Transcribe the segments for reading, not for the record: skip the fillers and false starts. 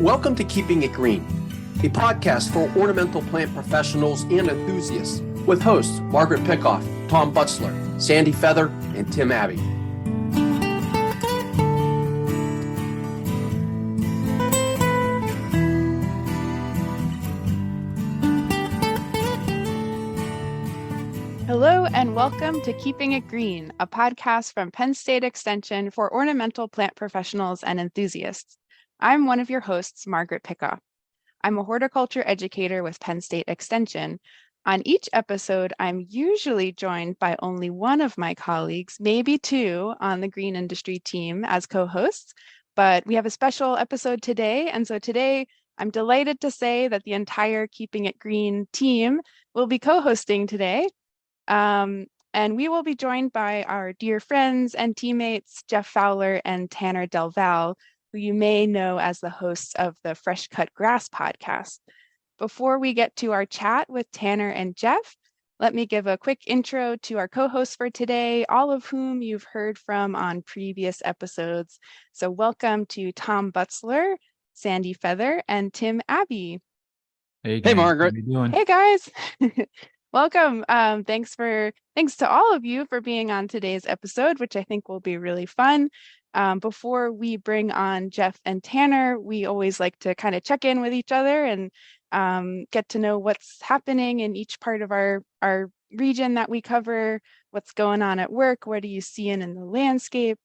Welcome to Keeping It Green, a podcast for ornamental plant professionals and enthusiasts with hosts Margaret Pickoff, Tom Butzler, Sandy Feather, and Tim Abbey. Hello and welcome to Keeping It Green, a podcast from Penn State Extension for ornamental plant professionals and enthusiasts. I'm one of your hosts, Margaret Pickoff. I'm a horticulture educator with Penn State Extension. On each episode, I'm usually joined by only one of my colleagues, maybe two, on the green industry team as co-hosts, but we have a special episode today. And so today, I'm delighted to say that the entire Keeping It Green team will be co-hosting today. And we will be joined by our dear friends and teammates, Jeff Fowler and Tanner Delvalle, who you may know as the hosts of the Fresh Cut Grass podcast. Before we get to our chat with Tanner and Jeff, let me give a quick intro to our co-hosts for today, all of whom you've heard from on previous episodes. So welcome to Tom Butzler, Sandy Feather, and Tim Abbey. Hey, Margaret. How you doing? Hey, guys. Welcome. Thanks to all of you for being on today's episode, which I think will be really fun. Before we bring on Jeff and Tanner, we always like to kind of check in with each other and get to know what's happening in each part of our region that we cover, what's going on at work, what are you seeing in the landscape?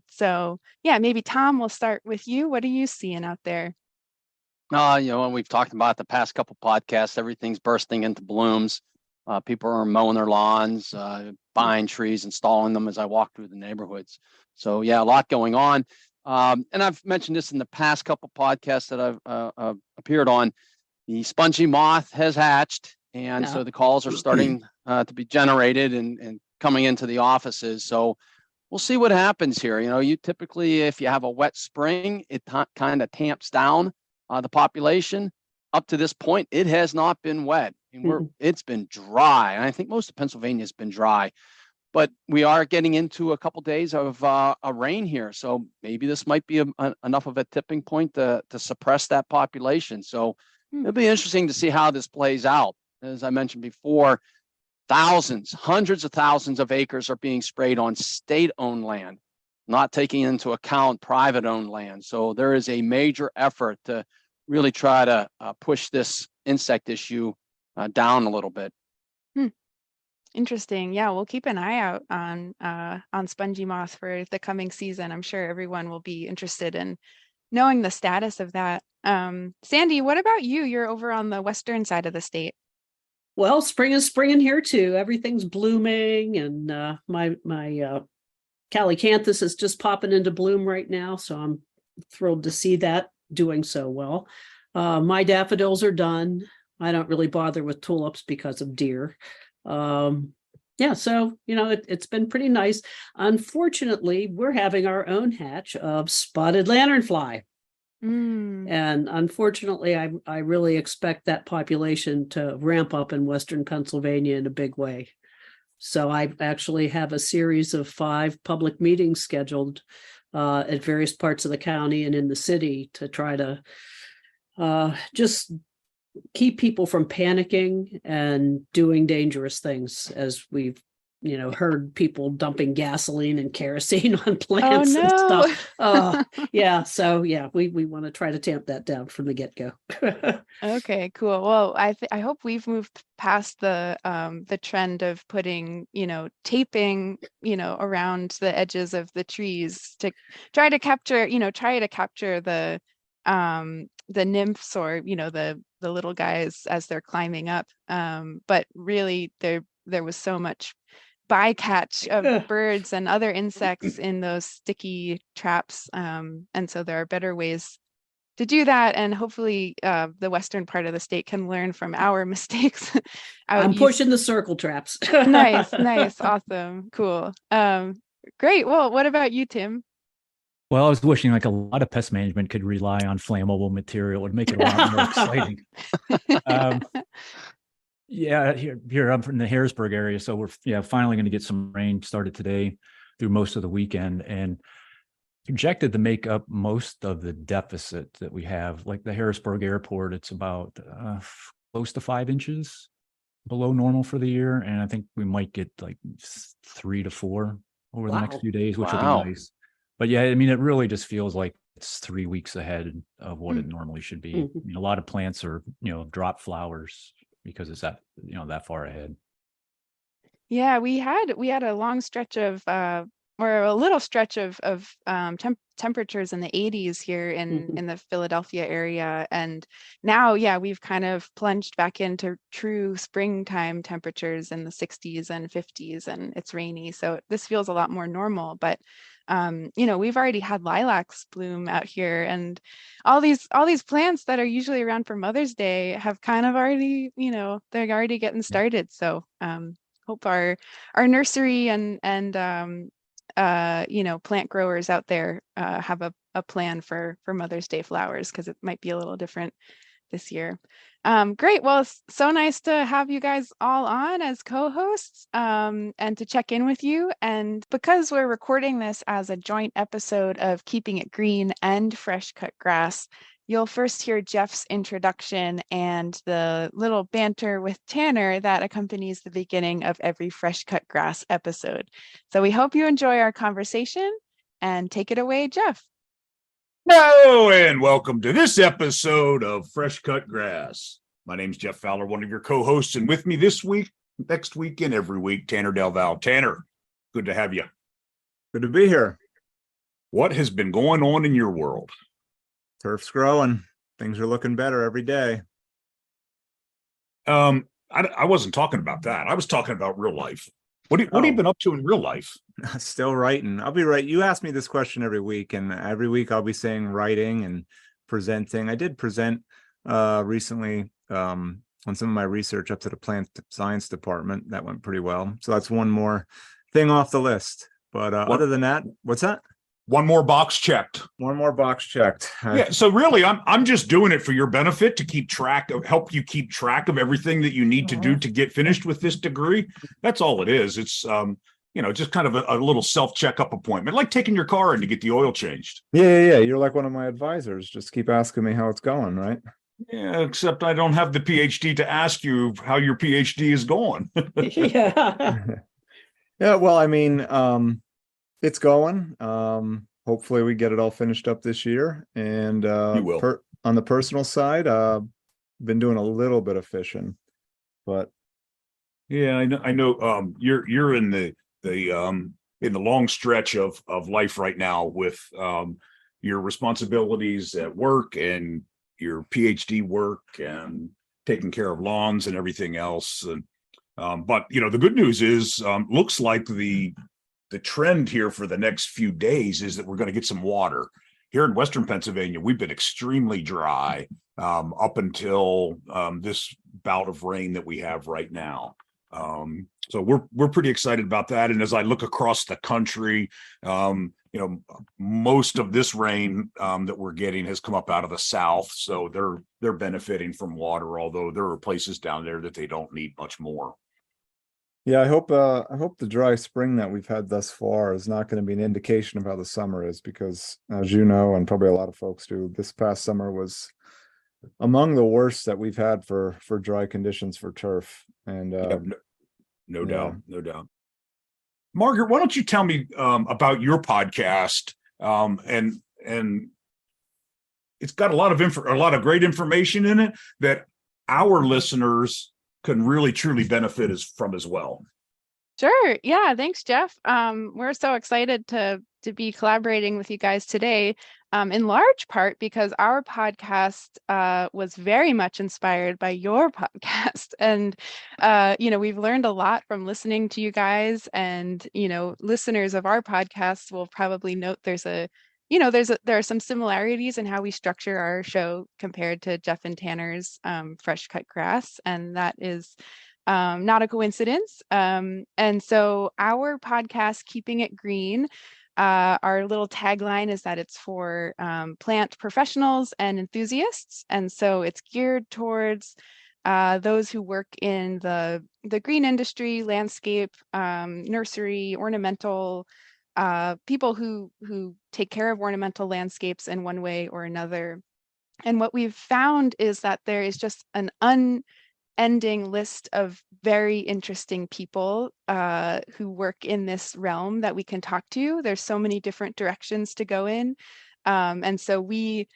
So yeah, maybe Tom, we'll start with you. What are you seeing out there? When we've talked about the past couple podcasts, everything's bursting into blooms. People are mowing their lawns, buying trees, installing them as I walk through the neighborhoods. So yeah, a lot going on. And I've mentioned this in the past couple podcasts that I've appeared on. The spongy moth has hatched, and so the calls are starting to be generated and coming into the offices. So we'll see what happens here. You typically, if you have a wet spring, it kind of tamps down the population. Up to this point, it has not been wet. It's been dry. And I think most of Pennsylvania has been dry, but we are getting into a couple days of a rain here. So maybe this might be enough of a tipping point to suppress that population. So it'll be interesting to see how this plays out. As I mentioned before, hundreds of thousands of acres are being sprayed on state-owned land, not taking into account private-owned land. So there is a major effort to really try to push this insect issue down a little bit. Interesting. Yeah, we'll keep an eye out on spongy moth for the coming season. I'm sure everyone will be interested in knowing the status of that. Sandy, what about you? You're over on the western side of the state. Well, spring is springing here too. Everything's blooming, and my calycanthus is just popping into bloom right now. So I'm thrilled to see that doing so well. My daffodils are done. I don't really bother with tulips because of deer. So it's been pretty nice. Unfortunately, we're having our own hatch of spotted lanternfly. And unfortunately, I really expect that population to ramp up in Western Pennsylvania in a big way. So I actually have a series of 5 public meetings scheduled at various parts of the county and in the city to try to just keep people from panicking and doing dangerous things, as we've heard people dumping gasoline and kerosene on plants and stuff. So we want to try to tamp that down from the get-go. Okay, cool. Well, I hope we've moved past the trend of putting taping around the edges of the trees to try to capture the nymphs, or the little guys as they're climbing up. But really there was so much bycatch of birds and other insects in those sticky traps. And so there are better ways to do that. And hopefully the western part of the state can learn from our mistakes. I'm pushing the circle traps. Nice. Awesome. Cool. Great. Well, what about you, Tim? Well, I was wishing like a lot of pest management could rely on flammable material. It would make it a lot more exciting. Here I'm from the Harrisburg area, so we're finally going to get some rain started today through most of the weekend. And projected to make up most of the deficit that we have. Like the Harrisburg Airport, it's about close to 5 inches below normal for the year, and I think we might get like 3 to 4 over the next Wow. few days, which will Wow. be nice. But yeah, I mean, it really just feels like it's 3 weeks ahead of what it Mm. normally should be. Mhm. A lot of plants are, drop flowers because it's that, that far ahead. Yeah, we had a long stretch of or a little stretch of temperatures in the 80s here Mhm. in the Philadelphia area, and now we've kind of plunged back into true springtime temperatures in the 60s and 50s, and it's rainy, so this feels a lot more normal. But we've already had lilacs bloom out here, and all these plants that are usually around for Mother's Day have kind of already, they're already getting started. So hope our nursery and plant growers out there have a plan for Mother's Day flowers, because it might be a little different this year. Great. Well, it's so nice to have you guys all on as co-hosts and to check in with you. And because we're recording this as a joint episode of Keeping It Green and Fresh Cut Grass, you'll first hear Jeff's introduction and the little banter with Tanner that accompanies the beginning of every Fresh Cut Grass episode. So we hope you enjoy our conversation, and take it away, Jeff. Hello and welcome to this episode of Fresh Cut Grass. My name's Jeff Fowler, one of your co-hosts, and with me this week, next week, and every week, Tanner Delvalle. Tanner, good to have you. Good to be here. What has been going on in your world? Turf's growing. Things are looking better every day. I wasn't talking about that. I was talking about real life. What have you been up to in real life? Still writing. I'll be right. You ask me this question every week, and every week I'll be saying writing and presenting. I did present recently on some of my research up to the plant science department. That went pretty well. So that's one more thing off the list. But other than that, what's that? One more box checked. One more box checked. Yeah. So really, I'm just doing it for your benefit, to help you keep track of everything that you need to do to get finished with this degree. That's all it is. It's just kind of a little self-checkup appointment, like taking your car in to get the oil changed. Yeah. You're like one of my advisors. Just keep asking me how it's going, right? Yeah, except I don't have the PhD to ask you how your PhD is going. Yeah. Yeah. Well, I mean, it's going. Hopefully we get it all finished up this year. And You will. On the personal side, been doing a little bit of fishing, but Yeah, I know. You're in the long stretch of life right now with your responsibilities at work and your PhD work and taking care of lawns and everything else. And but the good news is, looks like the trend here for the next few days is that we're going to get some water. Here in Western Pennsylvania, we've been extremely dry up until this bout of rain that we have right now. So we're pretty excited about that. And as I look across the country, most of this rain that we're getting has come up out of the south, so they're benefiting from water. Although there are places down there that they don't need much more. yeah, I hope the dry spring that we've had thus far is not going to be an indication of how the summer is, because as you know, and probably a lot of folks do, this past summer was among the worst that we've had for dry conditions for turf. And No doubt. Margaret, why don't you tell me about your podcast? And it's got a lot of great information in it that our listeners can really truly benefit from as well. Sure. Yeah. Thanks, Jeff. We're so excited to be collaborating with you guys today, in large part because our podcast was very much inspired by your podcast. And, we've learned a lot from listening to you guys, and, listeners of our podcast will probably note there are some similarities in how we structure our show compared to Jeff and Tanner's Fresh Cut Grass. And that is not a coincidence. And so our podcast, Keeping It Green, our little tagline is that it's for plant professionals and enthusiasts. And so it's geared towards those who work in the green industry, landscape, nursery, ornamental people who take care of ornamental landscapes in one way or another. And what we've found is that there is just an unending list of very interesting people who work in this realm that we can talk to. There's so many different directions to go in. And so we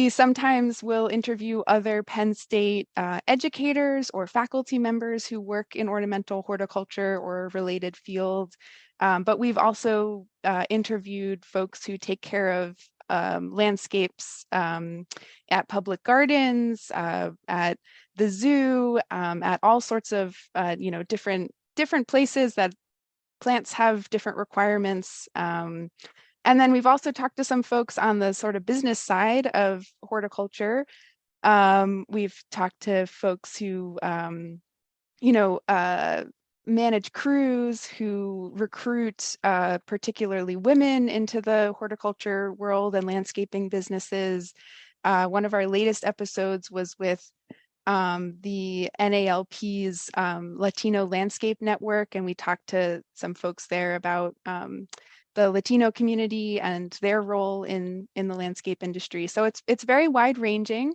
sometimes will interview other Penn State educators or faculty members who work in ornamental horticulture or related fields. But we've also interviewed folks who take care of landscapes at public gardens, at the zoo, at all sorts of different places that plants have different requirements. And then we've also talked to some folks on the sort of business side of horticulture. We've talked to folks who, manage crews, who recruit particularly women into the horticulture world and landscaping businesses. One of our latest episodes was with the NALP's Latino Landscape Network, and we talked to some folks there about the Latino community and their role in the landscape industry. So it's very wide ranging.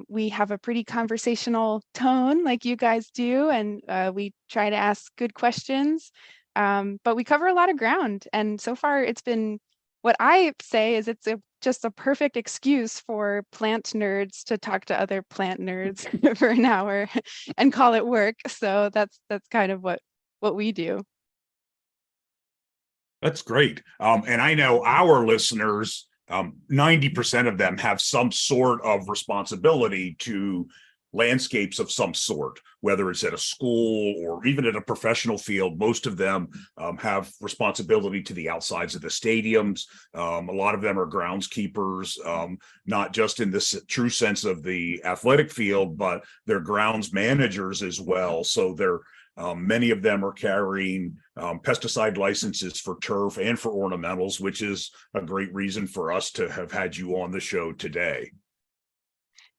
We have a pretty conversational tone like you guys do, and we try to ask good questions, but we cover a lot of ground. And so far it's been, what I say is just a perfect excuse for plant nerds to talk to other plant nerds for an hour and call it work. So that's kind of what we do. That's great. And I know our listeners, 90% of them have some sort of responsibility to landscapes of some sort, whether it's at a school or even at a professional field. Most of them have responsibility to the outsides of the stadiums. A lot of them are groundskeepers, not just in this true sense of the athletic field, but they're grounds managers as well. So they're many of them are carrying pesticide licenses for turf and for ornamentals, which is a great reason for us to have had you on the show today.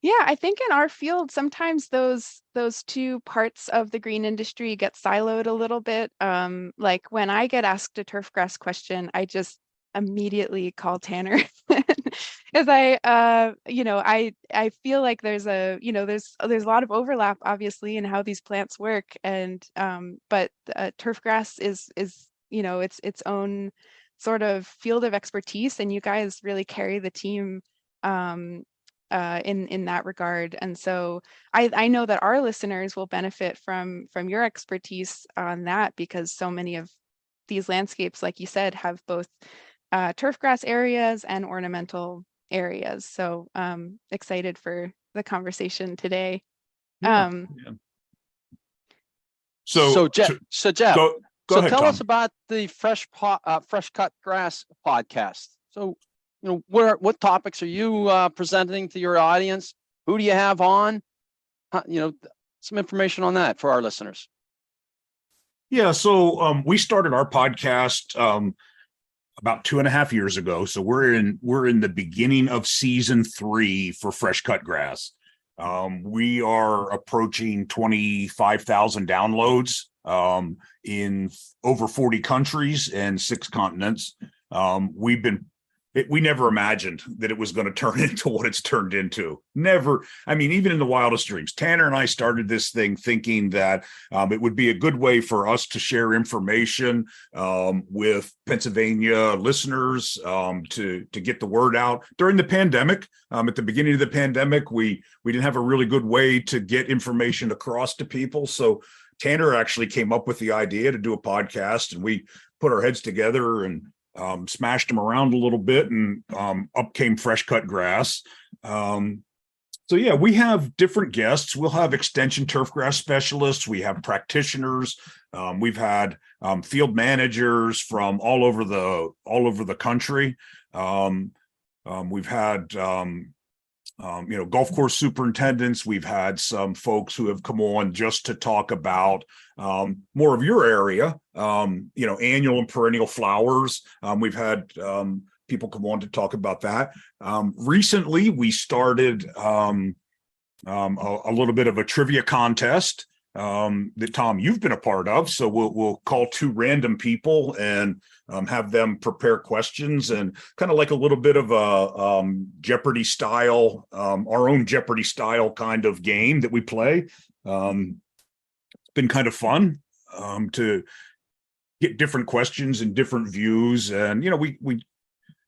Yeah, I think in our field, sometimes those two parts of the green industry get siloed a little bit. Like when I get asked a turfgrass question, I just immediately call Tanner because I feel like there's a lot of overlap obviously in how these plants work, and but turfgrass is its own sort of field of expertise, and you guys really carry the team in that regard. And so I know that our listeners will benefit from your expertise on that, because so many of these landscapes, like you said, have both turfgrass areas and ornamental areas. So excited for the conveation today. So Jeff, go ahead, tell Tom. us about the Fresh Cut Grass podcast. So, what topics are you presenting to your audience? Who do you have on? Some information on that for our listeners. Yeah, so we started our podcast about 2.5 years ago. So we're in the beginning of season 3 for Fresh Cut Grass. We are approaching 25,000 downloads in over 40 countries and 6 continents. We never imagined that it was going to turn into what it's turned into. Never. I mean, even in the wildest dreams, Tanner and I started this thing thinking that it would be a good way for us to share information with Pennsylvania listeners to get the word out. During the pandemic, at the beginning of the pandemic, we didn't have a really good way to get information across to people. So Tanner actually came up with the idea to do a podcast, and we put our heads together and smashed them around a little bit, and up came Fresh Cut Grass. So yeah, we have different guests. We'll have extension turfgrass specialists. We have practitioners. We've had field managers from all over the country. We've had golf course superintendents. We've had some folks who have come on just to talk about more of your area, annual and perennial flowers. We've had people come on to talk about that. Recently, we started a little bit of a trivia contest. that Tom, you've been a part of. So we'll call two random people and have them prepare questions, and kind of like a little bit of a Jeopardy style, our own Jeopardy style kind of game that we play. It's been kind of fun to get different questions and different views. And, we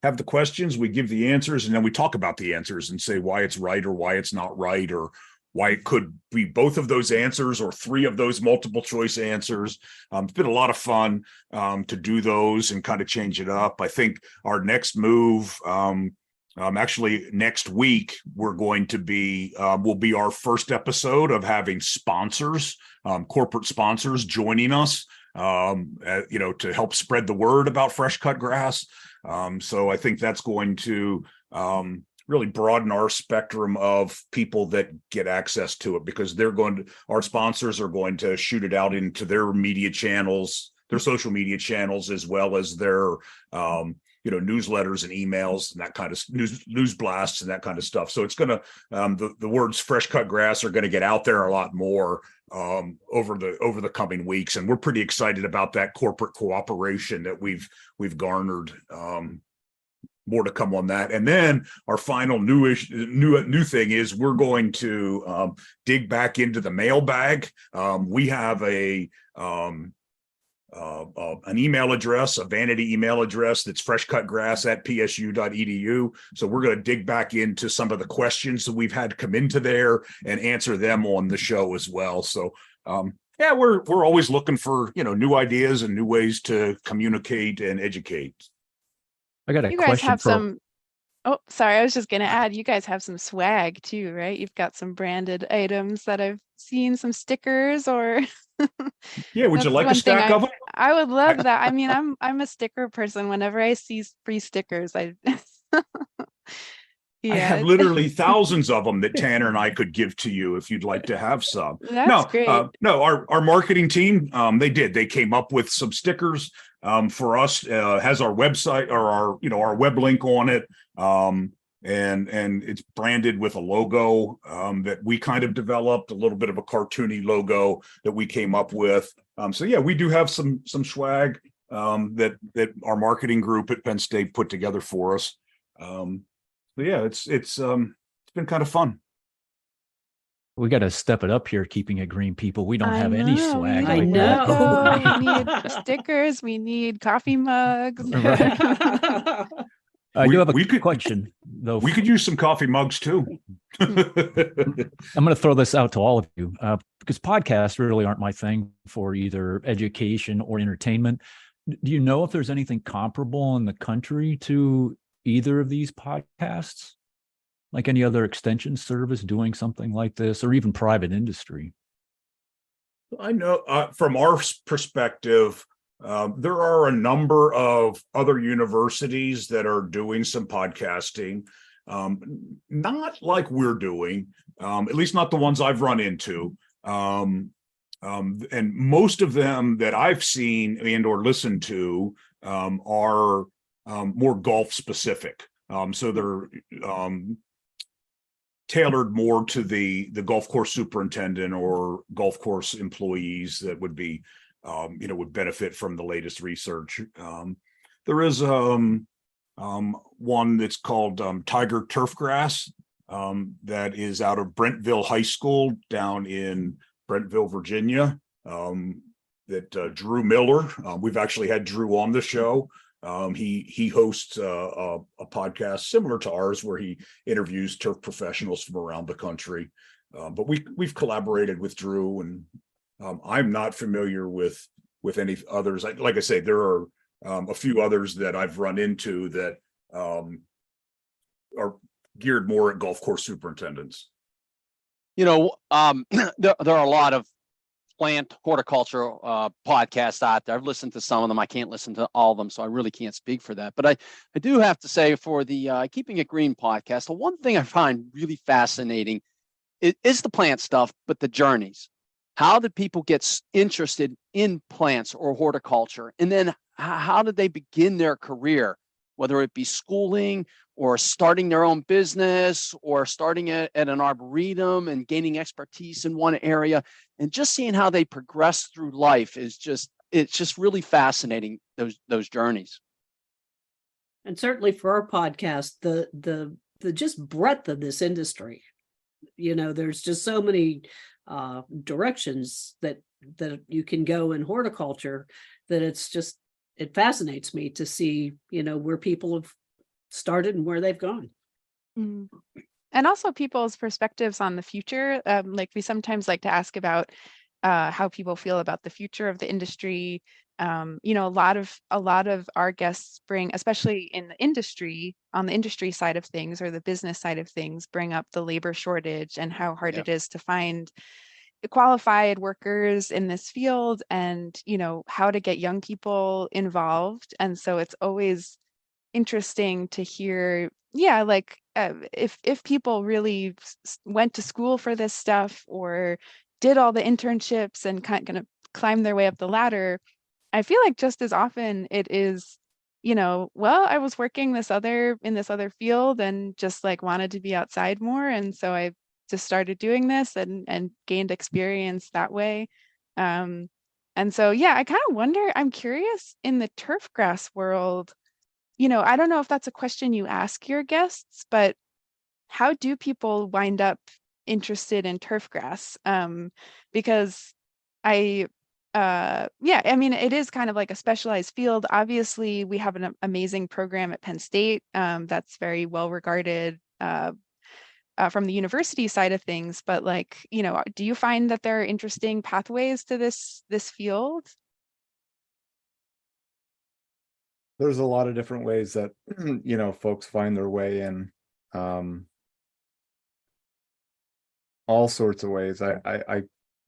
have the questions, we give the answers, and then we talk about the answers and say why it's right or why it's not right, or why it could be both of those answers or three of those multiple choice answers. It's been a lot of fun to do those and kind of change it up. I think our next move, actually next week, we're going to be, will be our first episode of having sponsors, corporate sponsors joining us, to help spread the word about fresh cut grass. So I think that's going to really broaden our spectrum of people that get access to it, because our sponsors are going to shoot it out into their media channels, their social media channels, as well as their, newsletters and emails and that kind of news blasts and that kind of stuff. So it's going to, the words fresh cut grass are going to get out there a lot more over the coming weeks. And we're pretty excited about that corporate cooperation that we've garnered. More to come on that. And then our final new thing is we're going to dig back into the mailbag. We have an email address, a vanity email address that's freshcutgrass@psu.edu. So we're going to dig back into some of the questions that we've had come into there and answer them on the show as well. So we're always looking for new ideas and new ways to communicate and educate. I got a You guys question have for some, oh, sorry, I was just going to add, you guys have some swag too, right? You've got some branded items that I've seen, some stickers or. Yeah, would you That's like a one thing stack of them? I would love that. I mean, I'm a sticker person. Whenever I see free stickers, I I have literally thousands of them that Tanner and I could give to you if you'd like to have some. That's great. No, our marketing team, they came up with some stickers for us, has our website or our web link on it. And it's branded with a logo that we kind of developed, a little bit of a cartoony logo that we came up with. So yeah, we do have some swag that our marketing group at Penn State put together for us. So yeah, it's been kind of fun. We got to step it up here, keeping it green, people. We don't have any swag I like know. that. We need stickers. We need coffee mugs. Right. I do have a question, though. We could use some coffee mugs too. I'm going to throw this out to all of you because podcasts really aren't my thing for either education or entertainment. Do you know if there's anything comparable in the country to either of these podcasts? Like any other extension service doing something like this, or even private industry? I know from our perspective, there are a number of other universities that are doing some podcasting, not like we're doing, at least not the ones I've run into. And most of them that I've seen and or listened to are more golf specific. So they're tailored more to the golf course superintendent or golf course employees that would be, would benefit from the latest research. There is one that's called Tiger Turfgrass that is out of Brentville High School down in Brentville, Virginia. That Drew Miller, we've actually had Drew on the show. He hosts a podcast similar to ours where he interviews turf professionals from around the country. But we've collaborated with Drew, and I'm not familiar with any others. Like I say, there are a few others that I've run into that are geared more at golf course superintendents. There are a lot of plant horticulture podcasts out there. I've listened to some of them. I can't listen to all of them, so I really can't speak for that. But I do have to say, for the Keeping It Green podcast, the one thing I find really fascinating is the plant stuff, but the journeys. How did people get interested in plants or horticulture? And then how did they begin their career, whether it be schooling or starting their own business or starting at an arboretum and gaining expertise in one area, and just seeing how they progress through life it's just really fascinating, those journeys. And certainly for our podcast, the just breadth of this industry, there's just so many directions that you can go in horticulture, that it fascinates me to see, where people have started and where they've gone. Mm. And also people's perspectives on the future. Like we sometimes like to ask about how people feel about the future of the industry. A lot of our guests bring, especially in the industry, on the industry side of things or the business side of things, bring up the labor shortage and how hard it is to find qualified workers in this field, and how to get young people involved. And so it's always interesting to hear, if people really went to school for this stuff or did all the internships and kind of climb their way up the ladder. I feel like just as often it is, I was working in this other field and just like wanted to be outside more, and so I just started doing this and gained experience that way. And so I kind of wonder, I'm curious, in the turf grass world, I don't know if that's a question you ask your guests, but how do people wind up interested in turf grass? Because it is kind of like a specialized field. Obviously, we have an amazing program at Penn State that's very well regarded from the university side of things. But do you find that there are interesting pathways to this field? There's a lot of different ways that folks find their way in, all sorts of ways.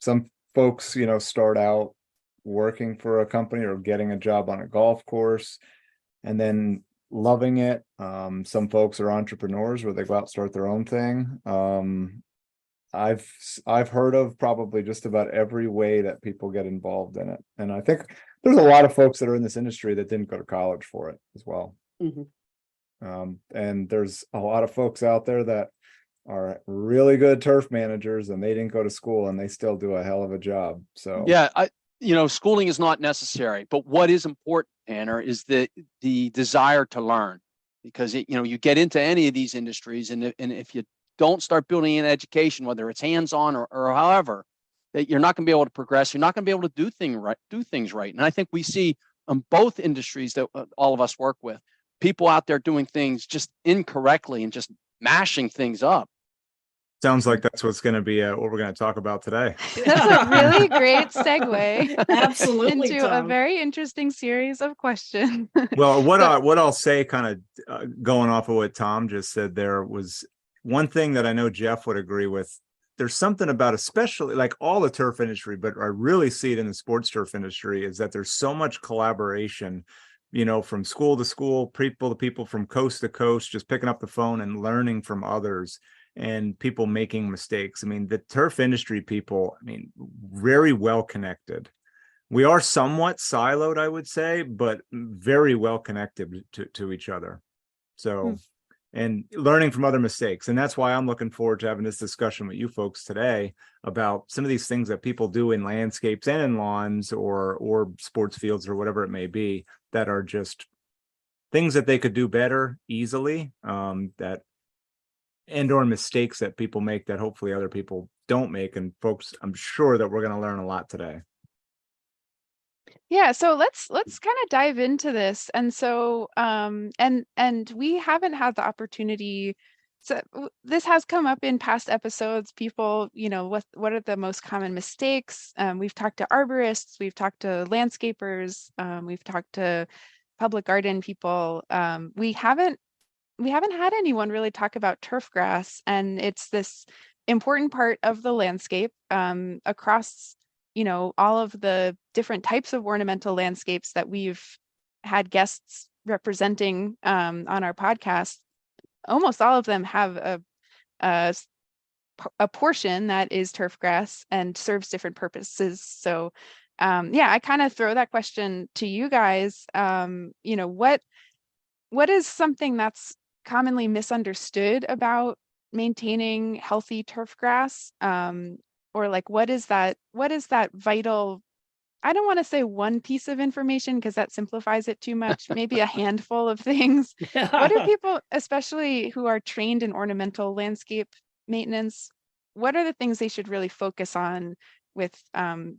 Some folks start out working for a company or getting a job on a golf course and then loving it. Some folks are entrepreneurs where they go out and start their own thing. I've heard of probably just about every way that people get involved in it, and I think there's a lot of folks that are in this industry that didn't go to college for it as well. Mm-hmm. And there's a lot of folks out there that are really good turf managers and they didn't go to school and they still do a hell of a job. So schooling is not necessary, but what is important, Tanner, is the desire to learn, because you get into any of these industries, and if you don't start building an education, whether it's hands-on or however, that you're not going to be able to progress. You're not going to be able to do things right. And I think we see on both industries that all of us work with, people out there doing things just incorrectly and just mashing things up. Sounds like that's what's going to be what we're going to talk about today. That's a really great segue. Absolutely, into Tom. a very interesting series of questions. Well, what I'll say, kind of going off of what Tom just said, there was one thing that I know Jeff would agree with. There's something about, especially like all the turf industry, but I really see it in the sports turf industry, is that there's so much collaboration, from school to school, people to people, from coast to coast, just picking up the phone and learning from others, and people making mistakes. I mean, the turf industry people, very well connected. We are somewhat siloed, I would say, but very well connected to each other. So, and learning from other mistakes. And that's why I'm looking forward to having this discussion with you folks today about some of these things that people do in landscapes and in lawns or sports fields or whatever it may be, that are just things that they could do better easily, or mistakes that people make that hopefully other people don't make. And folks, I'm sure that we're going to learn a lot today. Yeah, so let's kind of dive into this. And so and we haven't had the opportunity. So this has come up in past episodes. People, what are the most common mistakes? We've talked to arborists, we've talked to landscapers, we've talked to public garden people. We haven't had anyone really talk about turf grass, and it's this important part of the landscape across all of the different types of ornamental landscapes that we've had guests representing on our podcast. Almost all of them have a portion that is turf grass and serves different purposes. So I kind of throw that question to you guys. What is something that's commonly misunderstood about maintaining healthy turf grass? Or like, what is that vital, I don't want to say one piece of information because that simplifies it too much, maybe a handful of things. What do people, especially who are trained in ornamental landscape maintenance, what are the things they should really focus on with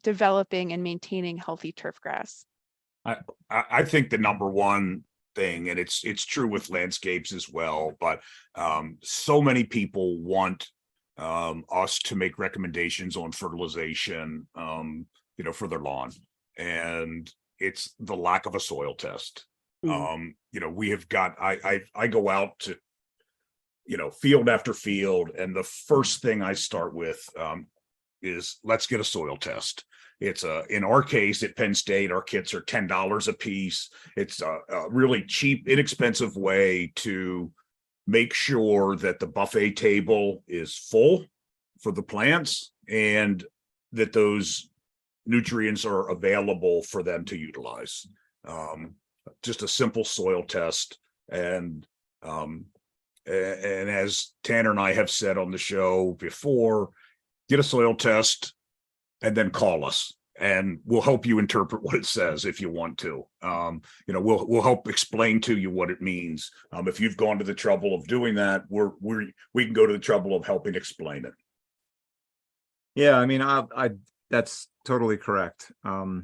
developing and maintaining healthy turf grass? I think the number one thing, and it's true with landscapes as well, but so many people want us to make recommendations on fertilization, for their lawn, and it's the lack of a soil test. We have got, I go out to, field after field, and the first thing I start with is let's get a soil test. It's in our case at Penn State, our kits are $10 a piece. It's a really cheap, inexpensive way to make sure that the buffet table is full for the plants and that those nutrients are available for them to utilize. Just a simple soil test. And as Tanner and I have said on the show before, get a soil test and then call us, and we'll help you interpret what it says if you want to. We'll help explain to you what it means. If you've gone to the trouble of doing that, we can go to the trouble of helping explain it. Yeah, I mean, I that's totally correct. I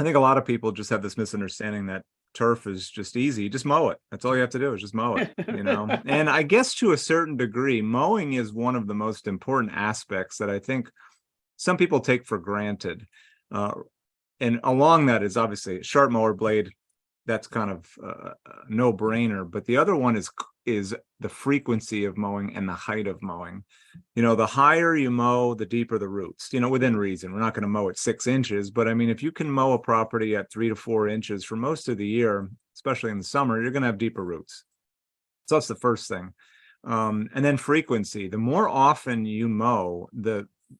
think a lot of people just have this misunderstanding that turf is just easy. Just mow it. That's all you have to do is just mow it, And I guess to a certain degree, mowing is one of the most important aspects that I think some people take for granted. And along that is obviously a sharp mower blade. That's kind of a no-brainer. But the other one is the frequency of mowing and the height of mowing. The higher you mow, the deeper the roots, within reason. We're not going to mow at 6 inches, but I mean, if you can mow a property at 3 to 4 inches for most of the year, especially in the summer, you're going to have deeper roots. So that's the first thing. And then frequency. The more often you mow,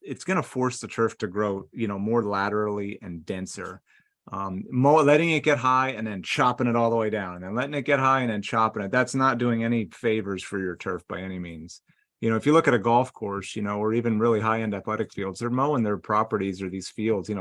it's going to force the turf to grow, more laterally and denser. Letting it get high and then chopping it all the way down, and then letting it get high and then chopping it. That's not doing any favors for your turf by any means. If you look at a golf course, or even really high-end athletic fields, they're mowing their properties or these fields,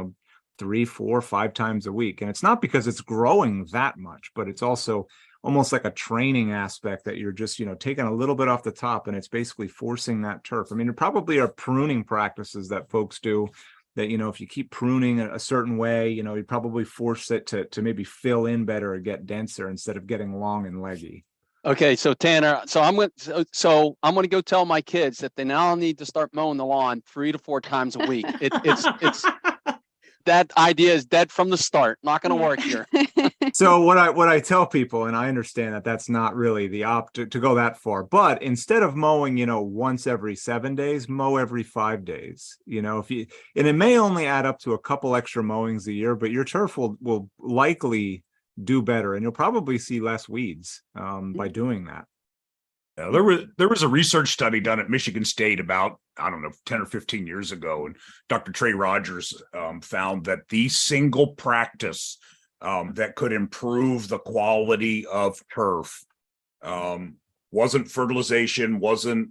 3, 4, 5 times a week. And it's not because it's growing that much, but it's also almost like a training aspect that you're just, taking a little bit off the top, and it's basically forcing that turf. I mean, there probably are pruning practices that folks do that, if you keep pruning a certain way, you probably force it to maybe fill in better or get denser instead of getting long and leggy. Okay, so Tanner, I'm going to go tell my kids that they now need to start mowing the lawn 3 to 4 times a week. It's that idea is dead from the start. Not going to work here. So what I tell people, and I understand that that's not really the to go that far, but instead of mowing, once every 7 days, mow every 5 days. And it may only add up to a couple extra mowings a year, but your turf will likely do better, and you'll probably see less weeds by doing that. Yeah, there was a research study done at Michigan State about, 10 or 15 years ago, and Dr. Trey Rogers found that the single practice that could improve the quality of turf wasn't fertilization, wasn't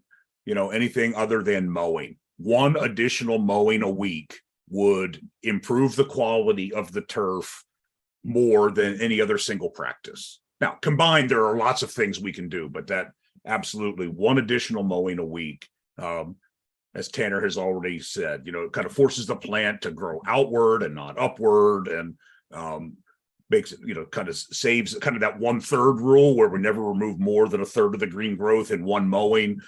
anything other than mowing. One additional mowing a week would improve the quality of the turf more than any other single practice. Now, combined, there are lots of things we can do, but that absolutely one additional mowing a week, as Tanner has already said, it kind of forces the plant to grow outward and not upward, and makes it, kind of saves kind of that 1/3 rule where we never remove more than 1/3 of the green growth in one mowing.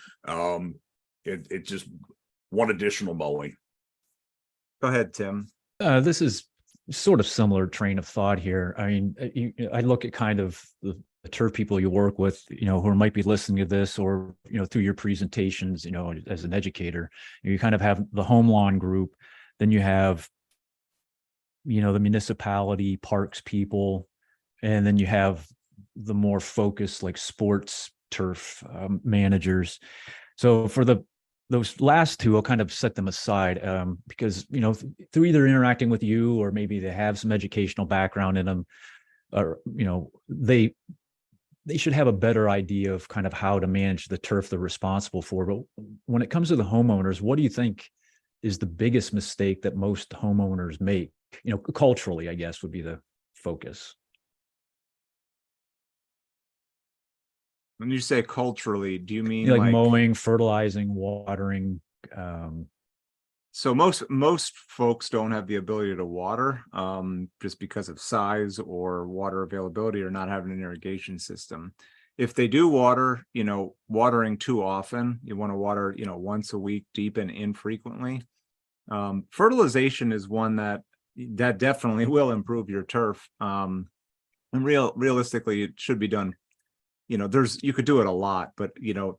It just one additional mowing. Go ahead, Tim. This is sort of similar train of thought here. I mean, I look at kind of the turf people you work with, who might be listening to this, or, through your presentations, as an educator, you kind of have the home lawn group, then you have, the municipality parks people, and then you have the more focused, like sports turf managers. So for those last two, I'll kind of set them aside because, through either interacting with you, or maybe they have some educational background in them, or, they should have a better idea of kind of how to manage the turf they're responsible for. But when it comes to the homeowners, what do you think is the biggest mistake that most homeowners make? Culturally, I guess, would be the focus. When you say culturally, do you mean Like mowing, fertilizing, watering? So most folks don't have the ability to water just because of size or water availability or not having an irrigation system. If they do water, watering too often, you want to water, once a week, deep and infrequently. Fertilization is one that definitely will improve your turf. And realistically, it should be done. You could do it a lot, but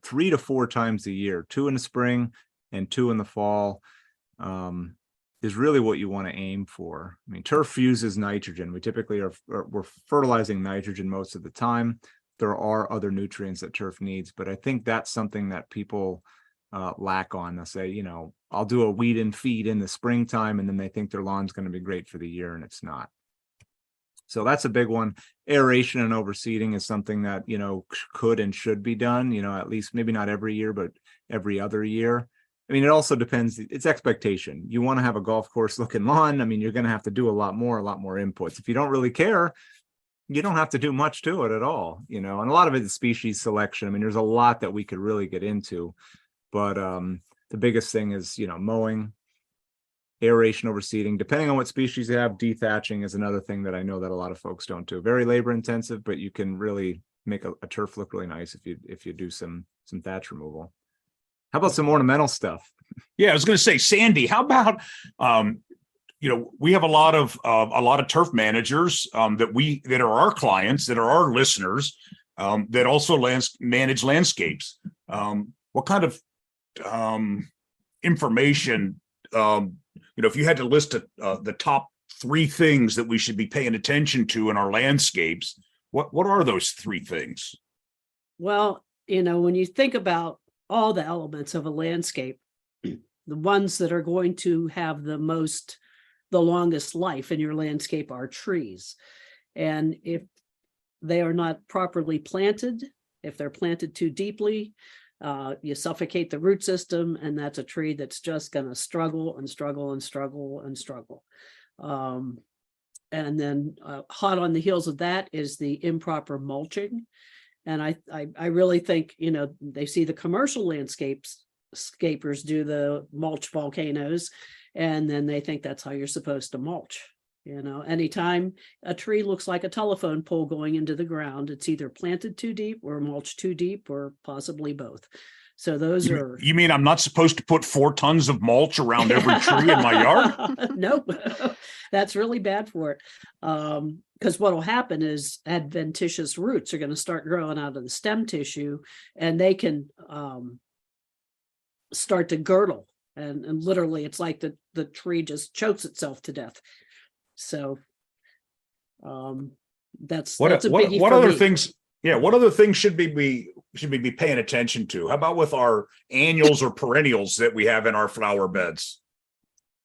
3 to 4 times a year, 2 in the spring and 2 in the fall. Is really what you want to aim for. I mean, turf fuses nitrogen. We typically we're fertilizing nitrogen most of the time. There are other nutrients that turf needs, but I think that's something that people lack on. They'll say, I'll do a weed and feed in the springtime, and then they think their lawn's going to be great for the year, and it's not. So that's a big one. Aeration and overseeding is something that, could and should be done, at least maybe not every year, but every other year. I mean, it also depends. It's expectation. You want to have a golf course looking lawn. I mean, you're going to have to do a lot more inputs. If you don't really care, you don't have to do much to it at all, and a lot of it is species selection. I mean, there's a lot that we could really get into, but the biggest thing is, mowing, aeration, overseeding. Depending on what species you have, dethatching is another thing that I know that a lot of folks don't do. Very labor intensive, but you can really make a turf look really nice if you do some thatch removal. How about some ornamental stuff? Yeah, I was going to say, Sandy, how about, we have a lot of turf managers that are our clients, that are our listeners, that also manage landscapes. What kind of information, if you had to list the top 3 things that we should be paying attention to in our landscapes, what are those 3 things? Well, when you think about all the elements of a landscape, the ones that are going to have the longest life in your landscape are trees. And if they are not properly planted, if they're planted too deeply, you suffocate the root system, and that's a tree that's just going to struggle and struggle and struggle and struggle. And then hot on the heels of that is the improper mulching. And I really think, they see the commercial landscapers do the mulch volcanoes, and then they think that's how you're supposed to mulch. Anytime a tree looks like a telephone pole going into the ground, it's either planted too deep or mulched too deep, or possibly both. So those are. You mean I'm not supposed to put 4 tons of mulch around every tree in my yard? Nope. That's really bad for it. Because what will happen is adventitious roots are going to start growing out of the stem tissue, and they can start to girdle. And literally, it's like the tree just chokes itself to death. So that's a biggie. What other things? Yeah, what other things should we be paying attention to? How about with our annuals or perennials that we have in our flower beds?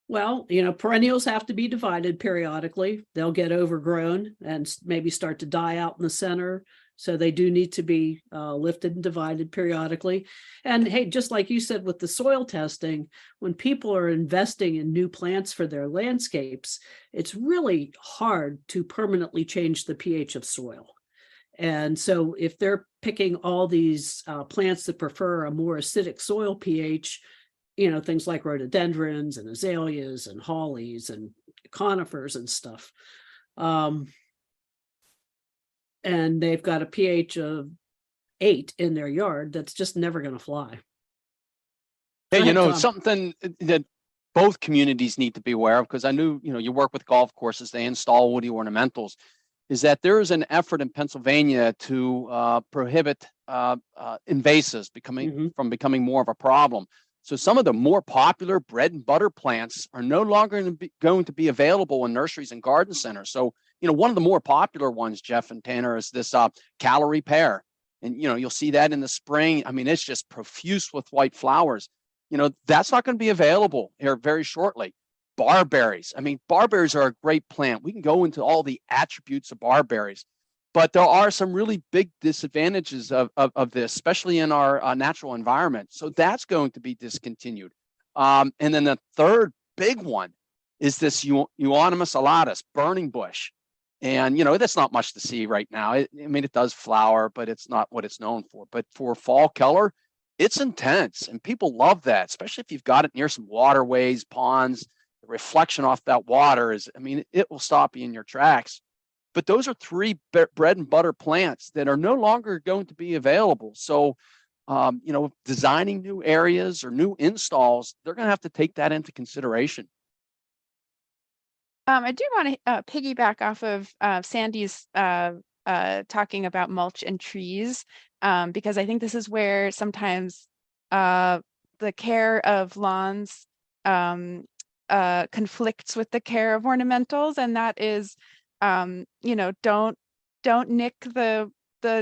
Well, perennials have to be divided periodically. They'll get overgrown and maybe start to die out in the center. So they do need to be lifted and divided periodically. And hey, just like you said with the soil testing, when people are investing in new plants for their landscapes, it's really hard to permanently change the pH of soil. And so if they're picking all these plants that prefer a more acidic soil pH, things like rhododendrons and azaleas and hollies and conifers and stuff, and they've got a pH of 8 in their yard, that's just never going to fly. Hey, something that both communities need to be aware of, because I knew, you work with golf courses, they install woody ornamentals, is that there is an effort in Pennsylvania to prohibit invasives from becoming more of a problem. So some of the more popular bread and butter plants are no longer going to be available in nurseries and garden centers. So, one of the more popular ones, Jeff and Tanner, is this calorie pear. And, you'll see that in the spring. I mean, it's just profuse with white flowers. That's not going to be available here very shortly. Barberries. I mean, barberries are a great plant. We can go into all the attributes of barberries. But there are some really big disadvantages of this, especially in our natural environment. So that's going to be discontinued. And then the third big one is this Euonymus alatus, burning bush. And, that's not much to see right now. It does flower, but it's not what it's known for. But for fall color, it's intense. And people love that, especially if you've got it near some waterways, ponds. The reflection off that water it will stop you in your tracks. But those are three bread and butter plants that are no longer going to be available. So, designing new areas or new installs, they're going to have to take that into consideration. I do want to piggyback off of Sandy's talking about mulch and trees, because I think this is where sometimes the care of lawns conflicts with the care of ornamentals, and that is, don't nick the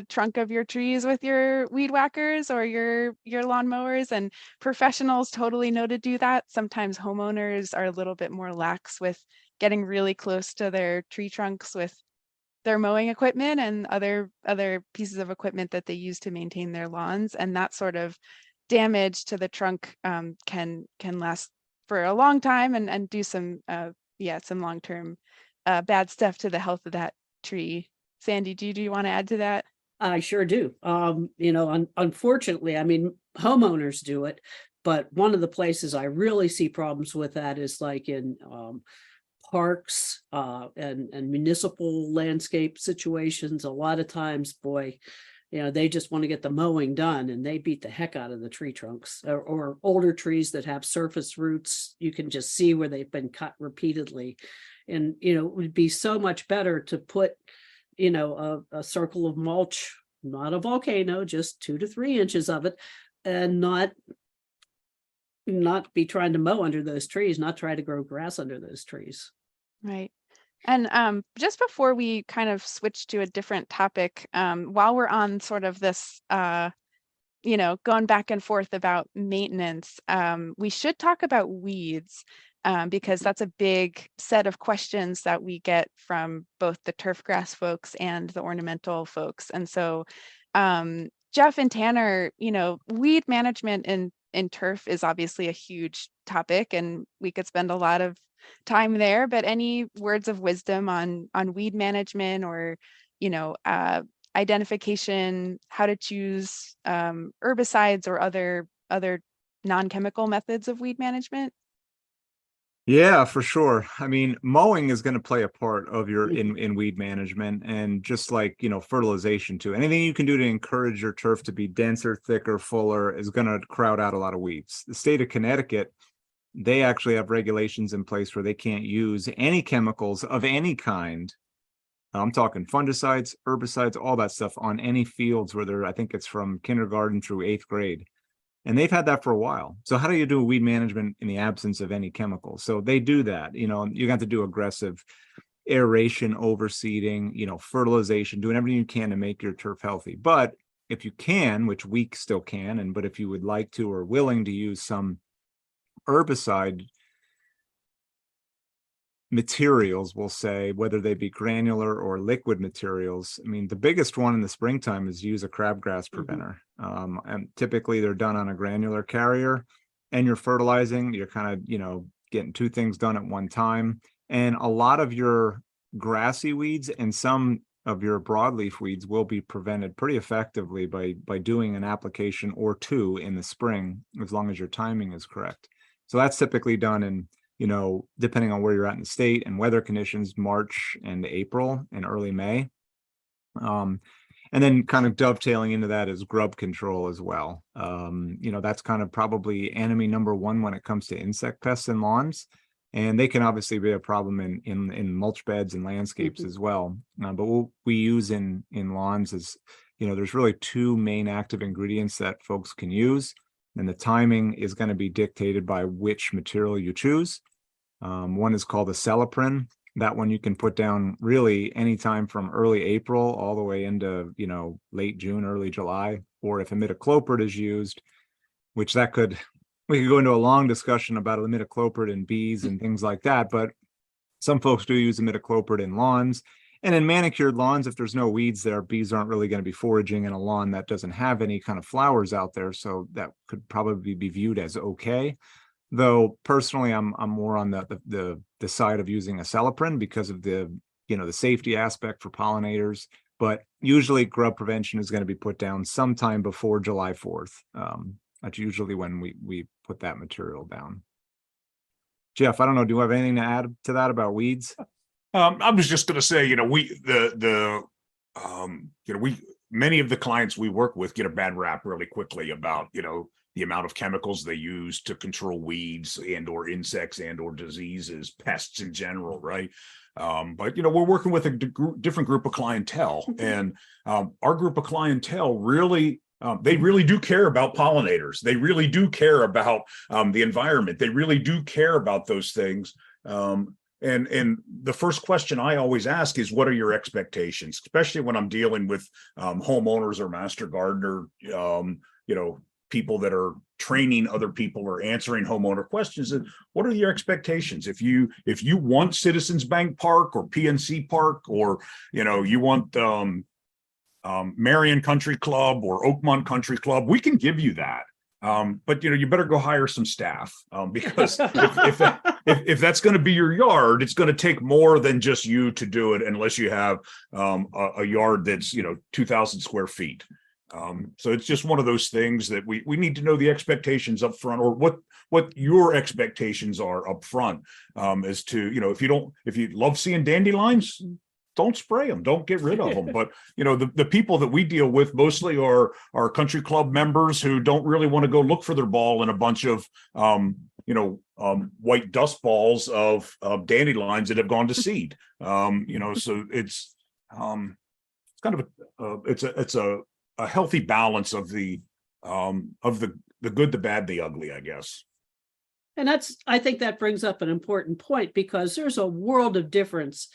trunk of your trees with your weed whackers or your lawn mowers, and professionals totally know to do that. Sometimes homeowners are a little bit more lax with getting really close to their tree trunks with their mowing equipment and other pieces of equipment that they use to maintain their lawns, and that sort of damage to the trunk can last for a long time and do some long-term bad stuff to the health of that tree. Sandy, do you want to add to that? I sure do. Unfortunately, homeowners do it, but one of the places I really see problems with that is like in parks and municipal landscape situations. A lot of times, boy, they just want to get the mowing done and they beat the heck out of the tree trunks, or older trees that have surface roots. You can just see where they've been cut repeatedly. And, it would be so much better to put, a circle of mulch, not a volcano, just 2 to 3 inches of it, and not be trying to mow under those trees, not try to grow grass under those trees. Right. And just before we kind of switch to a different topic, while we're on sort of this, going back and forth about maintenance, we should talk about weeds, because that's a big set of questions that we get from both the turf grass folks and the ornamental folks. And so, Jeff and Tanner, weed management in turf is obviously a huge topic, and we could spend a lot of time there, but any words of wisdom on weed management, or identification, how to choose herbicides or other non-chemical methods of weed management? Yeah, for sure. Mowing is going to play a part of your in weed management, and just like, fertilization too. Anything you can do to encourage your turf to be denser, thicker, fuller is going to crowd out a lot of weeds. The state of Connecticut, they actually have regulations in place where they can't use any chemicals of any kind. I'm talking fungicides, herbicides, all that stuff on any fields where I think it's from kindergarten through 8th grade. And they've had that for a while. So how do you do weed management in the absence of any chemicals? So they do that. You got to do aggressive aeration, overseeding, fertilization, doing everything you can to make your turf healthy. But if you can, which we still can, but if you would like to or willing to use some herbicide materials, we'll say, whether they be granular or liquid materials. The biggest one in the springtime is use a crabgrass preventer. And typically they're done on a granular carrier, and you're fertilizing, you're kind of, getting 2 things done at one time. And a lot of your grassy weeds and some of your broadleaf weeds will be prevented pretty effectively by doing an application or 2 in the spring, as long as your timing is correct. So that's typically done in, depending on where you're at in the state and weather conditions, March and April and early May. And then kind of dovetailing into that is grub control as well. That's kind of probably enemy number 1 when it comes to insect pests in lawns. And they can obviously be a problem in mulch beds and landscapes as well. But what we use in lawns is, there's really 2 main active ingredients that folks can use. And the timing is going to be dictated by which material you choose. One is called a celiprin. That one you can put down really anytime from early April all the way into, late June, early July. Or if imidacloprid is used, which we could go into a long discussion about imidacloprid in bees and things like that. But some folks do use imidacloprid in lawns. And in manicured lawns, if there's no weeds there, bees aren't really going to be foraging in a lawn that doesn't have any kind of flowers out there. So that could probably be viewed as okay. Though personally, I'm more on the side of using a celiprin because of the safety aspect for pollinators. But usually grub prevention is going to be put down sometime before July 4th. That's usually when we put that material down. Jeff, I don't know, do you have anything to add to that about weeds? I was just going to say, many of the clients we work with get a bad rap really quickly about, the amount of chemicals they use to control weeds and or insects and or diseases, pests in general, right? But we're working with a different group of clientele, and our group of clientele really, they really do care about pollinators. They really do care about the environment. They really do care about those things. And the first question I always ask is, what are your expectations? Especially when I'm dealing with homeowners or master gardener, people that are training other people or answering homeowner questions. And what are your expectations? If you want Citizens Bank Park or PNC Park, or you want Marion Country Club or Oakmont Country Club, we can give you that. But you better go hire some staff, because if that's going to be your yard, it's going to take more than just you to do it, unless you have a yard that's 2,000 square feet. So it's just one of those things that we need to know the expectations up front, or what your expectations are up front, as to, if you love seeing dandelions, don't spray them, don't get rid of them. But, the people that we deal with mostly are country club members who don't really want to go look for their ball in a bunch of, white dust balls of dandelions that have gone to seed. So it's kind of it's a healthy balance of the good, the bad, the ugly, I guess. And I think that brings up an important point, because there's a world of difference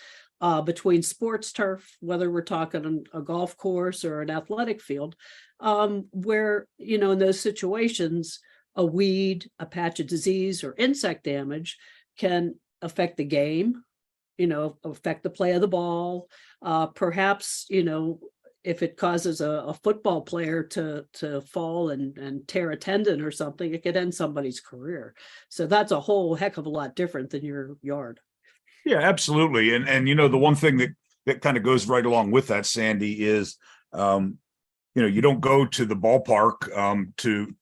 between sports turf, whether we're talking a golf course or an athletic field, where, in those situations, a weed, a patch of disease, or insect damage can affect the game, affect the play of the ball, perhaps, if it causes a football player to fall and tear a tendon or something, it could end somebody's career. So that's a whole heck of a lot different than your yard. Yeah, absolutely. And the one thing that kind of goes right along with that, Sandy, is you don't go to the ballpark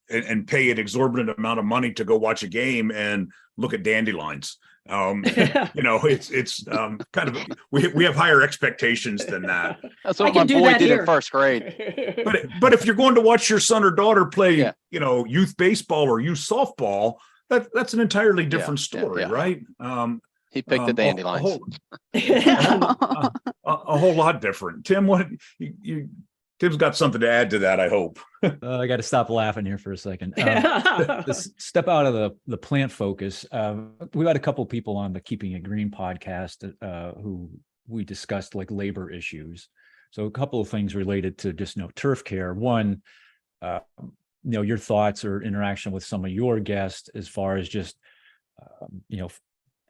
and pay an exorbitant amount of money to go watch a game and look at dandelions. It's kind of, we have higher expectations than that. That's what my boy did in first grade. But if you're going to watch your son or daughter play, youth baseball or youth softball, that's an entirely different story, right? He picked the dandelions. A whole lot different. Tim, Tim's got something to add to that, I hope. I got to stop laughing here for a second. Let's step out of the plant focus. We had a couple people on the Keeping It Green podcast who we discussed like labor issues. So a couple of things related to just turf care. One, your thoughts or interaction with some of your guests as far as just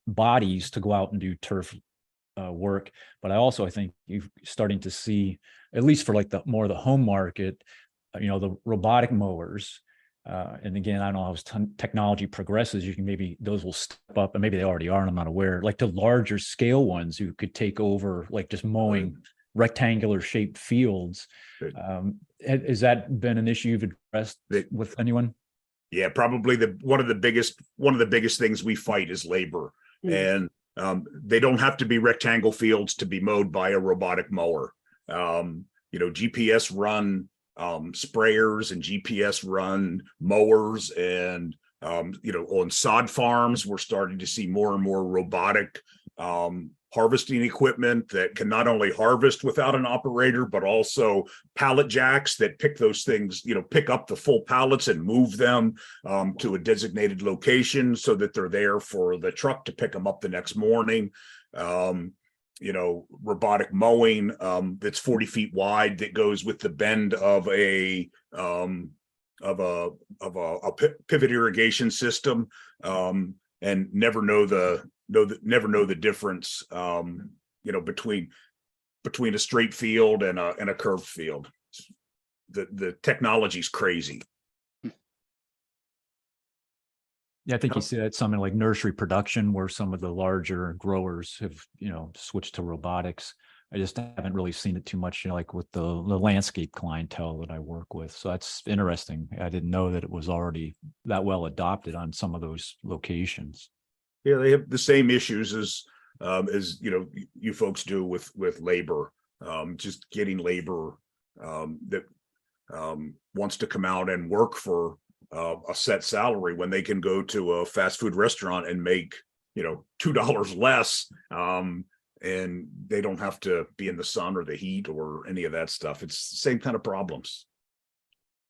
bodies to go out and do turf work. But I think you're starting to see, at least for like the home market, the robotic mowers. And again, I don't know how technology progresses. Those will step up, and maybe they already are, and I'm not aware, like to larger scale ones who could take over, like just mowing rectangular shaped fields. Has that been an issue you've addressed with anyone? Yeah, probably one of the biggest things we fight is labor. And they don't have to be rectangle fields to be mowed by a robotic mower. GPS run sprayers and GPS run mowers, and on sod farms, we're starting to see more and more robotic harvesting equipment that can not only harvest without an operator, but also pallet jacks that pick those things, pick up the full pallets and move them to a designated location so that they're there for the truck to pick them up the next morning. Robotic mowing that's 40 feet wide that goes with the bend of a pivot irrigation system, and never know the difference between between a straight field and a curved field. The technology's crazy. Yeah, I think you see that something like nursery production where some of the larger growers have, switched to robotics. I just haven't really seen it too much, like with the landscape clientele that I work with. So that's interesting. I didn't know that it was already that well adopted on some of those locations. Yeah, they have the same issues as you folks do with labor, just getting labor that wants to come out and work for a set salary when they can go to a fast food restaurant and make $2 less, and they don't have to be in the sun or the heat or any of that stuff. It's the same kind of problems.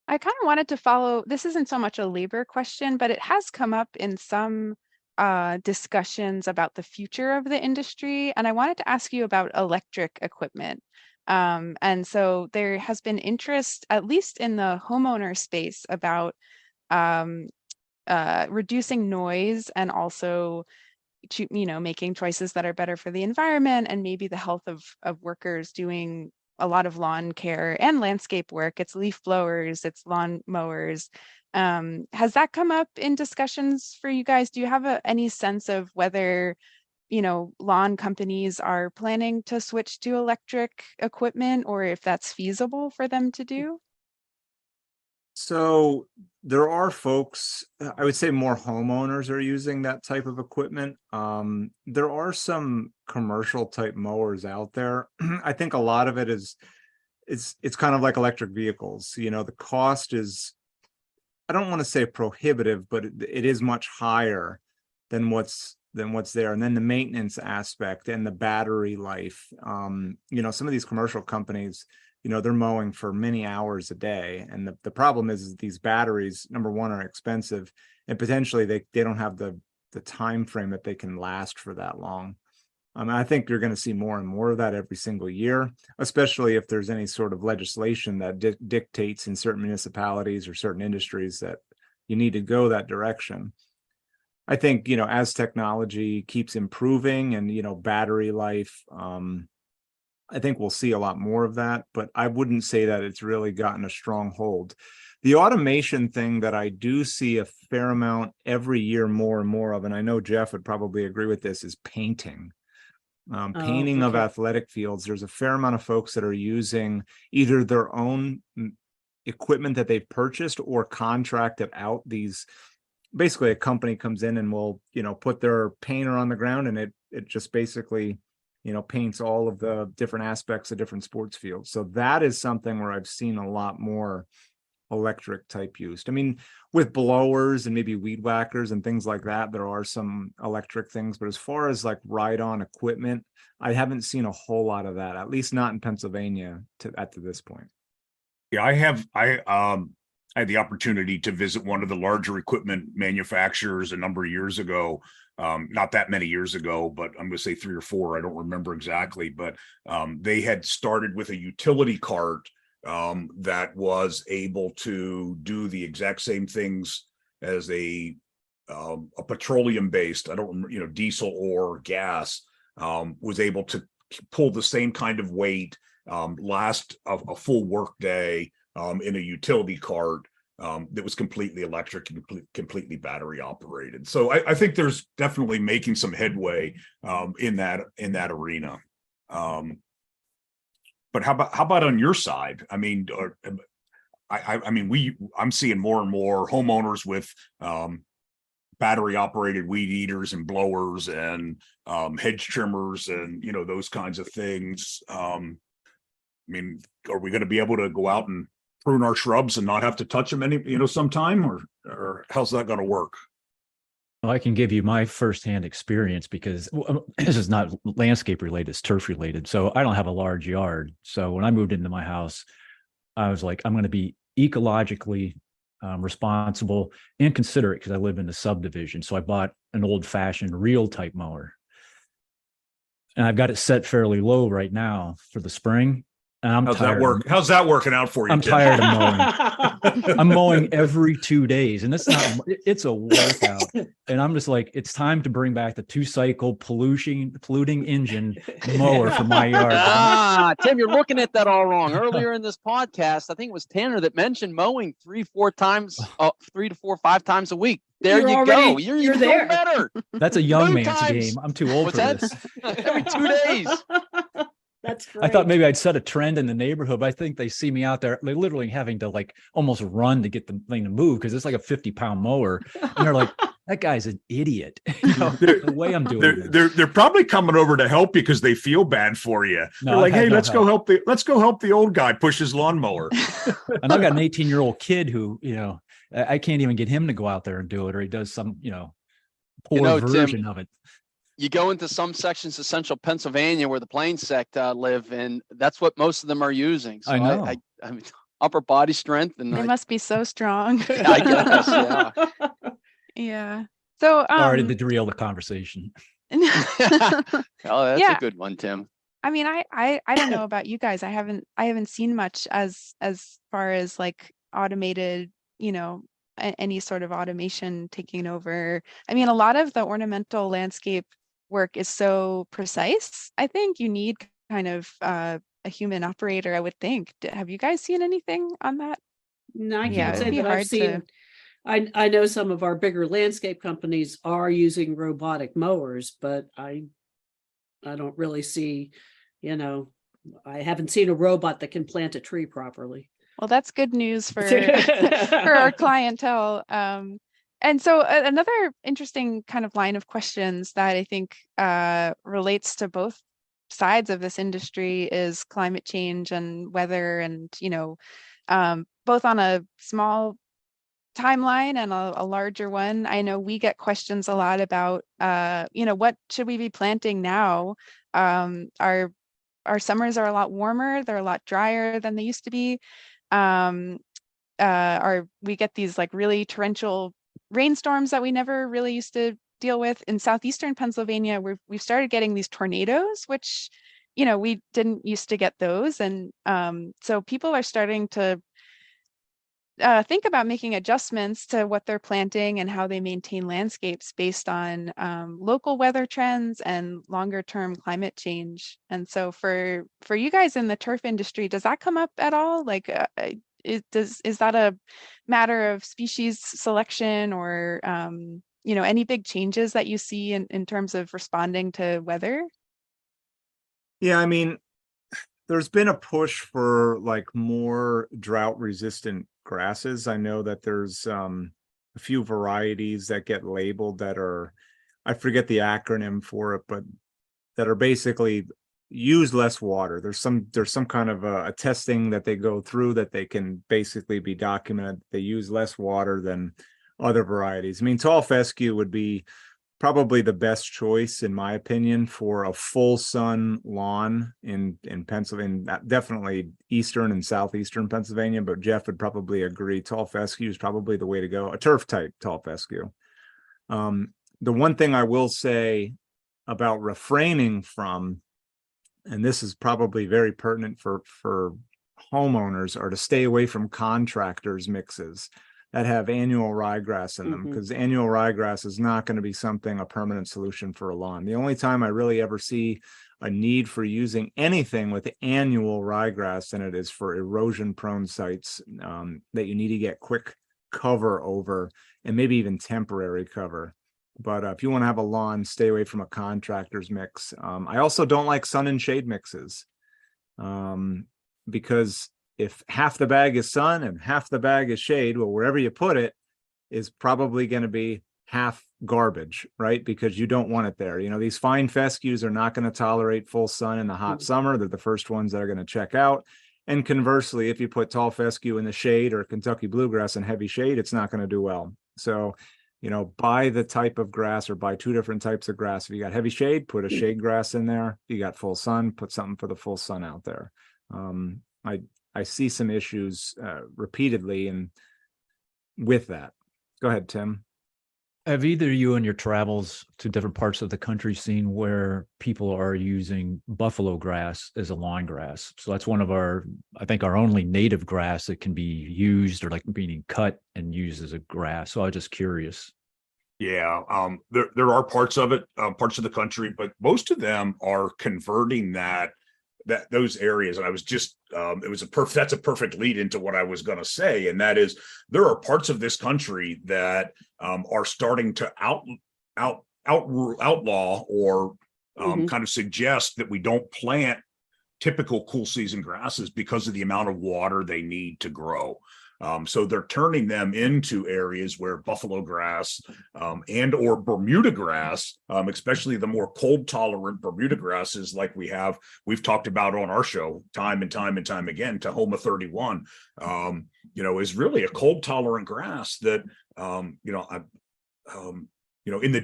I kind of wanted to follow, this isn't so much a labor question, but it has come up in some discussions about the future of the industry. And I wanted to ask you about electric equipment. And so there has been interest, at least in the homeowner space, about reducing noise and also making choices that are better for the environment and maybe the health of workers doing a lot of lawn care and landscape work. It's leaf blowers, it's lawn mowers. Has that come up in discussions for you guys? Do you have any sense of whether lawn companies are planning to switch to electric equipment, or if that's feasible for them to do? So there are folks, I would say more homeowners are using that type of equipment. There are some commercial type mowers out there. I think a lot of it is, it's kind of like electric vehicles. The cost is, I don't want to say prohibitive, but it is much higher than what's there. And then the maintenance aspect and the battery life. Some of these commercial companies, they're mowing for many hours a day. And the problem is these batteries, number one, are expensive, and potentially they don't have the time frame that they can last for that long. I think you're going to see more and more of that every single year, especially if there's any sort of legislation that dictates in certain municipalities or certain industries that you need to go that direction. I think, as technology keeps improving and, battery life, I think we'll see a lot more of that, but I wouldn't say that it's really gotten a strong hold. The automation thing that I do see a fair amount every year, more and more of, and I know Jeff would probably agree with this, is painting. Painting of athletic fields. There's a fair amount of folks that are using either their own equipment that they've purchased or contracted out. Basically a company comes in and will, put their painter on the ground, and it just basically paints all of the different aspects of different sports fields. So that is something where I've seen a lot more electric type used. I mean, with blowers and maybe weed whackers and things like that, there are some electric things, but as far as like ride-on equipment, I haven't seen a whole lot of that, at least not in Pennsylvania to this point. Yeah, I had the opportunity to visit one of the larger equipment manufacturers a number of years ago. Not that many years ago, but I'm going to say 3 or 4. I don't remember exactly, but they had started with a utility cart that was able to do the exact same things as a petroleum based, I don't remember, diesel or gas, was able to pull the same kind of weight, last a full work day in a utility cart that was completely electric and completely battery operated. So I think there's definitely making some headway in that arena. But how about on your side? I mean, I'm seeing more and more homeowners with battery operated weed eaters and blowers and hedge trimmers and those kinds of things. Are we going to be able to go out and prune our shrubs and not have to touch them sometime, or how's that going to work? Well, I can give you my firsthand experience because this is not landscape related, it's turf related. So I don't have a large yard. So when I moved into my house, I was like, I'm going to be ecologically responsible and considerate because I live in a subdivision. So I bought an old fashioned reel type mower. And I've got it set fairly low right now for the spring. And I'm How's tired. that work? How's that working out for you? I'm Tim? tired of mowing. I'm mowing every 2 days, and it's a workout. And I'm just like, it's time to bring back the 2-cycle polluting engine mower for my yard. Tim, you're looking at that all wrong. Earlier in this podcast, I think it was Tanner that mentioned mowing 3 to 4 times, 5 times a week. There You're you already- go. You're you're even there. better. That's a young 2 man's times. game. I'm too old What's for that? this. Every 2 days. That's great. I thought maybe I'd set a trend in the neighborhood, but I think they see me out there, they're literally having to like almost run to get the thing to move because it's like a 50-pound mower. And they're like, that guy's an idiot. The way I'm doing this. They're probably coming over to help you because they feel bad for you. No, They're like, I've had hey, no let's go help the old guy push his lawnmower. And I've got an 18-year-old kid who, I can't even get him to go out there and do it, or he does some, poor version Tim, of it. You go into some sections of central Pennsylvania where the Plains sect live, and that's what most of them are using. So I know. I mean, upper body strength, and They must be so strong. I guess, yeah. Yeah. So Sorry to derail the conversation. Oh, that's Yeah. a good one, Tim. I mean, I don't know about you guys. I haven't seen much as far as like automated, any sort of automation taking over. I mean, a lot of the ornamental landscape work is so precise. I think you need kind of a human operator, I would think. Have you guys seen anything on that? No, I Yeah, can't it'd say be that I've hard seen. I know some of our bigger landscape companies are using robotic mowers, but I don't really see, I haven't seen a robot that can plant a tree properly. Well, that's good news for for our clientele. And so another interesting kind of line of questions that I think relates to both sides of this industry is climate change and weather, and both on a small timeline and a larger one. I know we get questions a lot about what should we be planting now? Our summers are a lot warmer, they're a lot drier than they used to be. We get these like really torrential rainstorms that we never really used to deal with. In southeastern Pennsylvania, we've started getting these tornadoes, which we didn't used to get those. And so people are starting to think about making adjustments to what they're planting and how they maintain landscapes based on local weather trends and longer term climate change. And so for you guys in the turf industry, does that come up at all? Like, is that a matter of species selection or any big changes that you see in terms of responding to weather? Yeah, I mean, there's been a push for like more drought resistant grasses. I know that there's a few varieties that get labeled that are, I forget the acronym for it, but that are basically use less water. There's some kind of a testing that they go through that they can basically be documented. They use less water than other varieties. I mean, tall fescue would be probably the best choice, in my opinion, for a full sun lawn in Pennsylvania, definitely eastern and southeastern Pennsylvania, but Jeff would probably agree tall fescue is probably the way to go, a turf type tall fescue. The one thing I will say about refraining from, and this is probably very pertinent for homeowners, are to stay away from contractors mixes that have annual ryegrass in them, because annual ryegrass is not going to be a permanent solution for a lawn. The only time I really ever see a need for using anything with annual ryegrass in it is for erosion prone sites that you need to get quick cover over, and maybe even temporary cover. But if you want to have a lawn, stay away from a contractor's mix. I also don't like sun and shade mixes because if half the bag is sun and half the bag is shade, well, wherever you put it is probably going to be half garbage, right? Because you don't want it there. These fine fescues are not going to tolerate full sun in the hot summer. They're the first ones that are going to check out. And conversely, if you put tall fescue in the shade or Kentucky bluegrass in heavy shade, it's not going to do well. So, buy the type of grass or buy 2 different types of grass. If you got heavy shade, put a shade grass in there. If you got full sun, put something for the full sun out there. I see some issues repeatedly and with that. Go ahead, Tim. Have either you in your travels to different parts of the country seen where people are using buffalo grass as a lawn grass? So that's one of I think our only native grass that can be used or like being cut and used as a grass. So I was just curious. Yeah, there are parts of it, parts of the country, but most of them are converting those areas. And I was just that's a perfect lead into what I was going to say, and that is there are parts of this country that are starting to outlaw or kind of suggest that we don't plant typical cool season grasses because of the amount of water they need to grow. So they're turning them into areas where buffalo grass and or Bermuda grass, especially the more cold tolerant Bermuda grasses like we've talked about on our show time and time again, Tahoma 31, is really a cold tolerant grass that, in the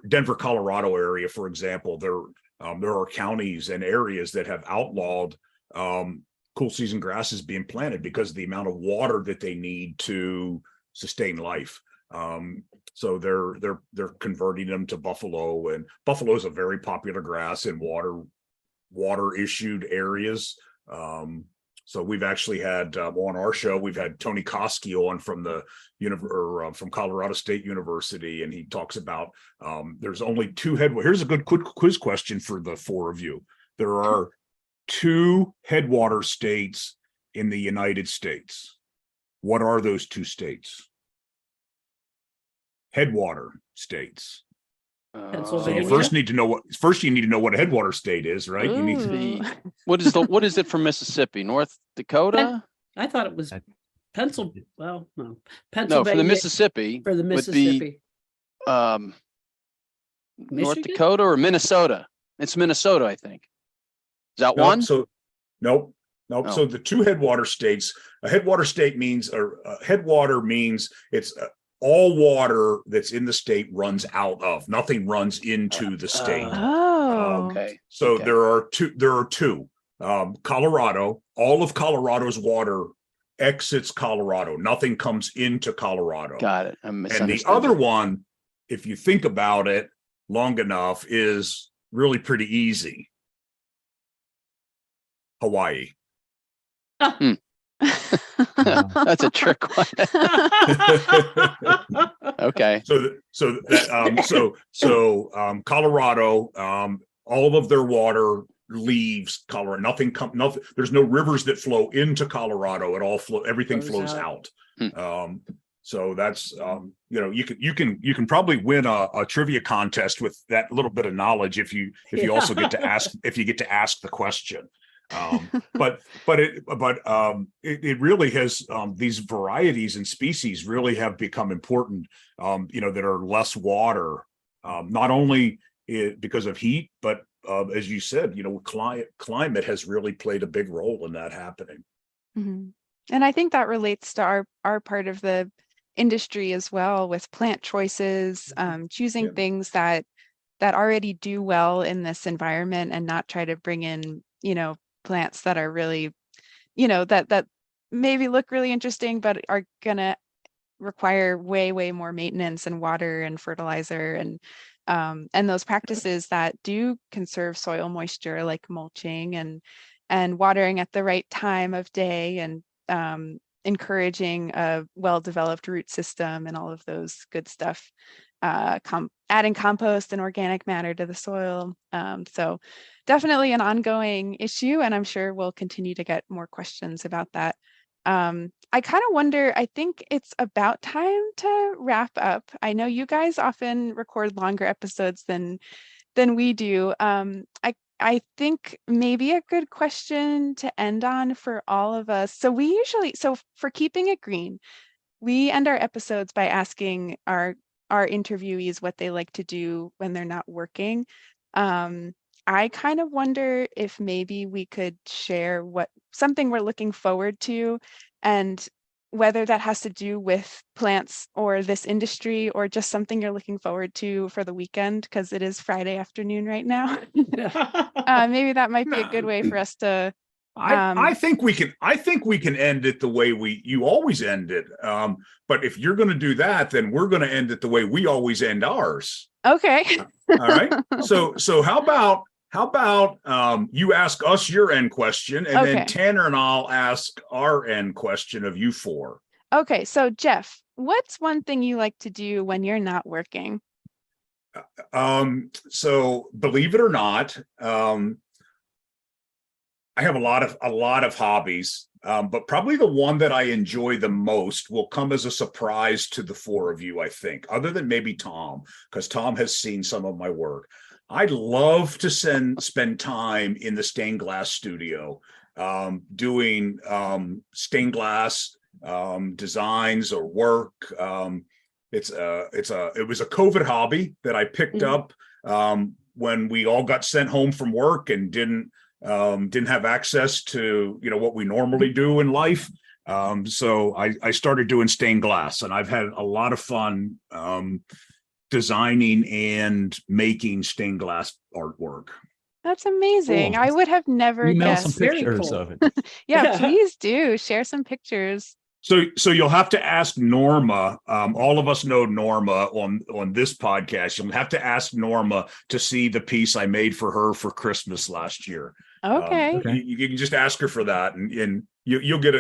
Denver, Colorado area, for example, there are counties and areas that have outlawed cool season grasses being planted because of the amount of water that they need to sustain life. So they're converting them to buffalo, and buffalo is a very popular grass in water issued areas. So we've actually had on our show, we've had Tony Koski on from from Colorado State University, and he talks about there's only two Here's a good quiz question for the four of you. There are two headwater states in the United States. What are those two states? Headwater states. So Pennsylvania. you first you need to know what a headwater state is, right? You need to What is it from Mississippi? North Dakota? I thought it was Pennsylvania. Well, no, No, Pennsylvania. for the Mississippi. For the would Mississippi. be North Michigan? Dakota or Minnesota. It's Minnesota, I think. Is that one? Nope. Oh. So the two headwater states, a headwater state means, headwater means it's all water that's in the state runs out of. Nothing runs into the state. Okay. So Okay. there are two. Colorado, all of Colorado's water exits Colorado. Nothing comes into Colorado. Got it. And the other one, if you think about it long enough, is really pretty easy. Hawaii. That's a trick question. Okay. So Colorado, all of their water leaves Colorado. Nothing. There's no rivers that flow into Colorado. Everything flows out. So that's you can probably win a trivia contest with that little bit of knowledge if you also get to ask the question. But it really has these varieties and species really have become important, that are less water, not only because of heat, but as you said, climate has really played a big role in that happening. Mm-hmm. And I think that relates to our part of the industry as well, with plant choices, choosing things that already do well in this environment and not try to bring in, plants that are really, that maybe look really interesting, but are going to require way more maintenance and water and fertilizer and those practices that do conserve soil moisture, like mulching and watering at the right time of day, and encouraging a well-developed root system and all of those good stuff, adding compost and organic matter to the soil. So definitely an ongoing issue, and I'm sure we'll continue to get more questions about that. I kind of wonder, I think it's about time to wrap up. I know you guys often record longer episodes than we do. I think maybe a good question to end on for all of us. So for Keeping It Green, we end our episodes by asking our interviewees what they like to do when they're not working. I kind of wonder if maybe we could share something we're looking forward to, and whether that has to do with plants or this industry, or just something you're looking forward to for the weekend, because it is Friday afternoon right now. Maybe that might be a good way for us to I think we can end it the way you always end it. But if you're going to do that, then we're going to end it the way we always end ours. Okay. All right. So how about you ask us your end question, and Okay. then Tanner and I'll ask our end question of you four. Okay. So Jeff, what's one thing you like to do when you're not working? So believe it or not, I have a lot of hobbies, but probably the one that I enjoy the most will come as a surprise to the four of you, I think, other than maybe Tom, because Tom has seen some of my work. I'd love to spend time in the stained glass studio, doing stained glass designs or work. It was a COVID hobby that I picked up when we all got sent home from work and didn't have access to what we normally do in life. So I started doing stained glass, and I've had a lot of fun designing and making stained glass artwork. That's amazing. Cool. I would have never Email some guessed. Very pictures cool. of it. Yeah, please do share some pictures. So you'll have to ask Norma. All of us know Norma on this podcast. You'll have to ask Norma to see the piece I made for her for Christmas last year. Okay. You can just ask her for that, and you'll get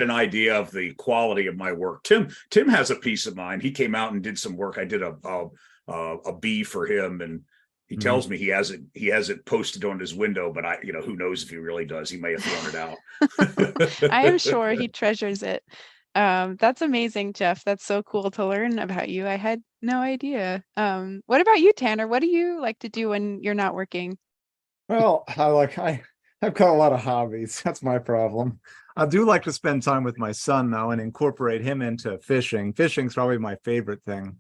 an idea of the quality of my work. Tim has a piece of mine. He came out and did some work. I did a bee for him, and he tells me he hasn't posted on his window, but who knows if he really does. He may have thrown it out. I am sure he treasures it. That's amazing, Jeff. That's so cool to learn about you. I had no idea. What about you, Tanner? What do you like to do when you're not working? Well, I've got a lot of hobbies. That's my problem. I do like to spend time with my son though, and incorporate him into fishing. Fishing's probably my favorite thing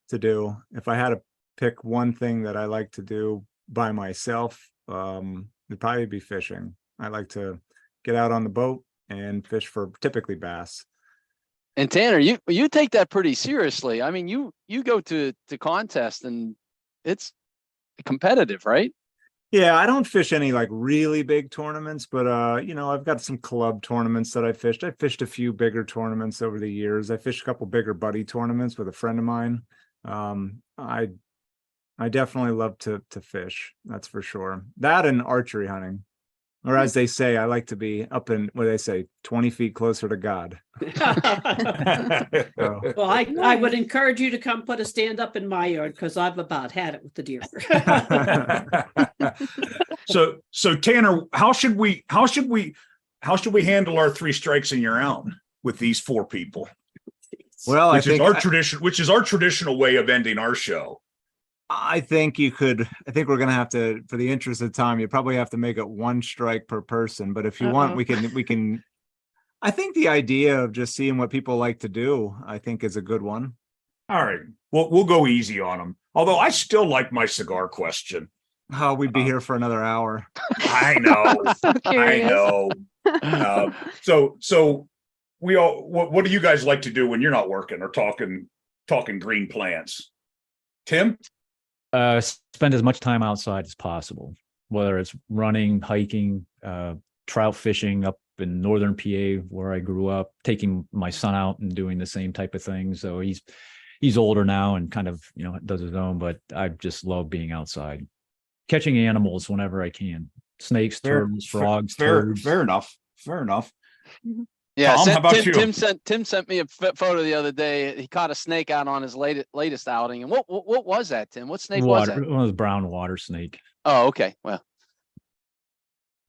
to do. If I had to pick one thing that I like to do by myself, it'd probably be fishing. I like to get out on the boat and fish for typically bass. And Tanner, you take that pretty seriously. I mean, you go to contests and it's competitive, right? Yeah, I don't fish any like really big tournaments, but I've got some club tournaments that I fished. I fished a few bigger tournaments over the years. I fished a couple bigger buddy tournaments with a friend of mine. I definitely love to fish. That's for sure. That and archery hunting. Or as they say, I like to be up in, what do they say, 20 feet closer to God. So. Well, I would encourage you to come put a stand up in my yard, because I've about had it with the deer. So Tanner, how should we handle our 3 strikes and you're out with these 4 people? Well, which is our traditional way of ending our show. I think we're going to have to, for the interest of time, you probably have to make it 1 strike per person. But if you want, we can, I think the idea of just seeing what people like to do, I think is a good one. All right. Well, we'll go easy on them. Although I still like my cigar question. Oh, we'd be here for another hour. I know. So curious. I know. So we all, what do you guys like to do when you're not working or talking green plants? Tim? Spend as much time outside as possible, whether it's running, hiking, trout fishing up in northern PA where I grew up, taking my son out and doing the same type of thing. So he's older now and kind of, does his own, but I just love being outside, catching animals whenever I can. Snakes, turtles, frogs, turds. Fair enough. Yeah, Tom, how about you? Tim sent me a photo the other day. He caught a snake out on his latest outing. And what was that, Tim? What snake was that? One was brown water snake. Oh, okay. Well,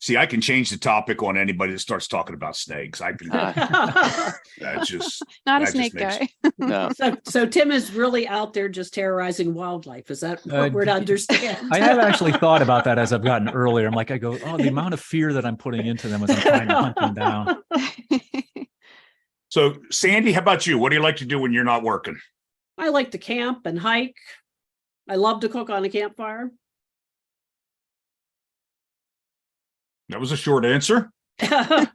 see, I can change the topic on anybody that starts talking about snakes. I can. That's just Not a snake guy. no. So Tim is really out there just terrorizing wildlife. Is that what we're to understand? I have actually thought about that as I've gotten earlier. I'm like, the amount of fear that I'm putting into them as I'm trying to hunt them down. So, Sandy, how about you? What do you like to do when you're not working? I like to camp and hike. I love to cook on a campfire. That was a short answer. That's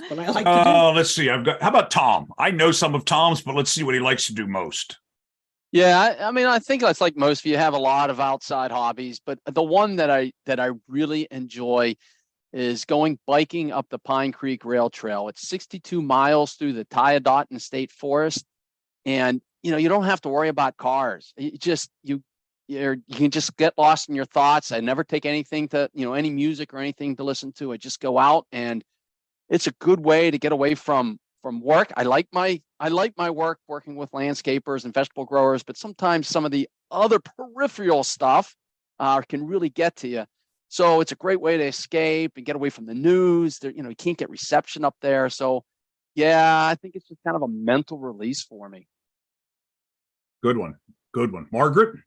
what I like to do. Let's see. How about Tom? I know some of Tom's, but let's see what he likes to do most. Yeah, I mean, I think that's like most of you have a lot of outside hobbies, but the one that I really enjoy is going biking up the Pine Creek Rail Trail. It's 62 miles through the Tyodotin State Forest. And, you don't have to worry about cars. You can just get lost in your thoughts. I never take anything any music or anything to listen to. I just go out, and it's a good way to get away from work. I like my work working with landscapers and vegetable growers, but sometimes some of the other peripheral stuff can really get to you. So it's a great way to escape and get away from the news. You can't get reception up there. So yeah, I think it's just kind of a mental release for me. Good one. Margaret?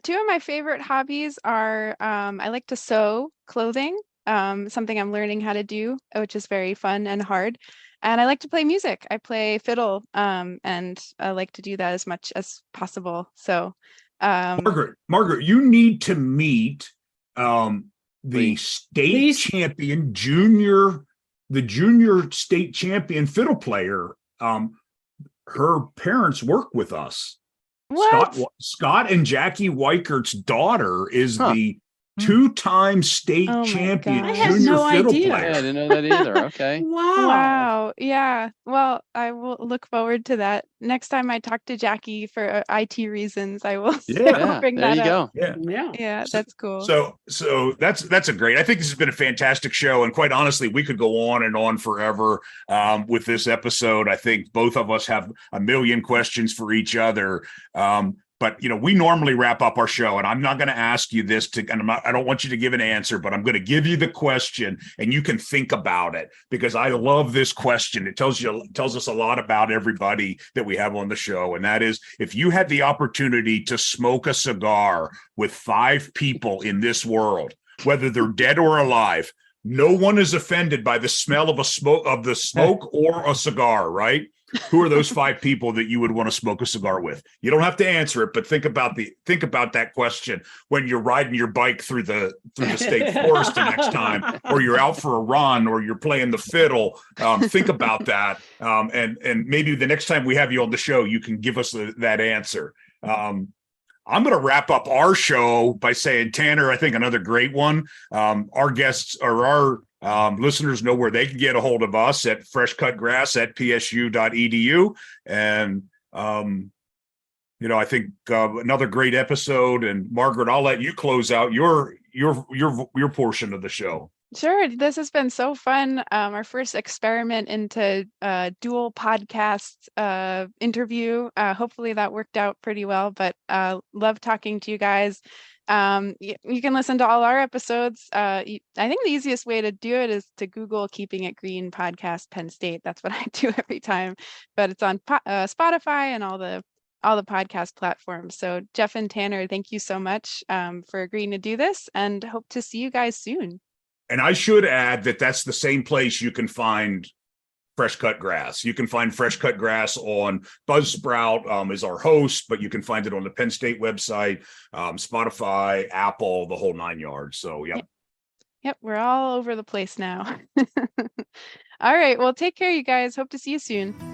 Two of my favorite hobbies are I like to sew clothing, something I'm learning how to do, which is very fun and hard. And I like to play music. I play fiddle, and I like to do that as much as possible. So, Margaret, you need to meet the state champion the junior state champion fiddle player. Her parents work with us. What? Scott and Jackie Weichert's daughter is the two-time state champion junior fiddle player. Yeah, I didn't know that either. Okay. Wow. Yeah. Well, I will look forward to that. Next time I talk to Jackie for IT reasons, I will bring that up. Yeah, that's cool. So that's a great. I think this has been a fantastic show, and quite honestly, we could go on and on forever with this episode. I think both of us have a million questions for each other. But we normally wrap up our show, and I'm not going to ask you this I don't want you to give an answer, but I'm going to give you the question, and you can think about it, because I love this question. It tells us a lot about everybody that we have on the show. And that is, if you had the opportunity to smoke a cigar with 5 people in this world, whether they're dead or alive, no one is offended by the smell of the smoke or a cigar, right? Who are those 5 people that you would want to smoke a cigar with? You don't have to answer it, but think about that question when you're riding your bike through the state forest the next time, or you're out for a run, or you're playing the fiddle. Think about that, and maybe the next time we have you on the show, you can give us that answer. I'm going to wrap up our show by saying, Tanner, I think another great one. Our guests or our listeners know where they can get a hold of us at freshcutgrass@psu.edu. And, I think another great episode. And Margaret, I'll let you close out your portion of the show. Sure. This has been so fun. Our first experiment into dual podcast interview. Hopefully that worked out pretty well, but love talking to you guys. You can listen to all our episodes. I think the easiest way to do it is to Google Keeping It Green podcast Penn State. That's what I do every time, but it's on Spotify and all the podcast platforms. So Jeff and Tanner, thank you so much for agreeing to do this, and hope to see you guys soon. And I should add that that's the same place you can find Fresh Cut Grass. You can find Fresh Cut Grass on Buzzsprout is our host, but you can find it on the Penn State website, Spotify, Apple, the whole 9 yards. So, Yep, we're all over the place now. All right, well, take care, you guys. Hope to see you soon.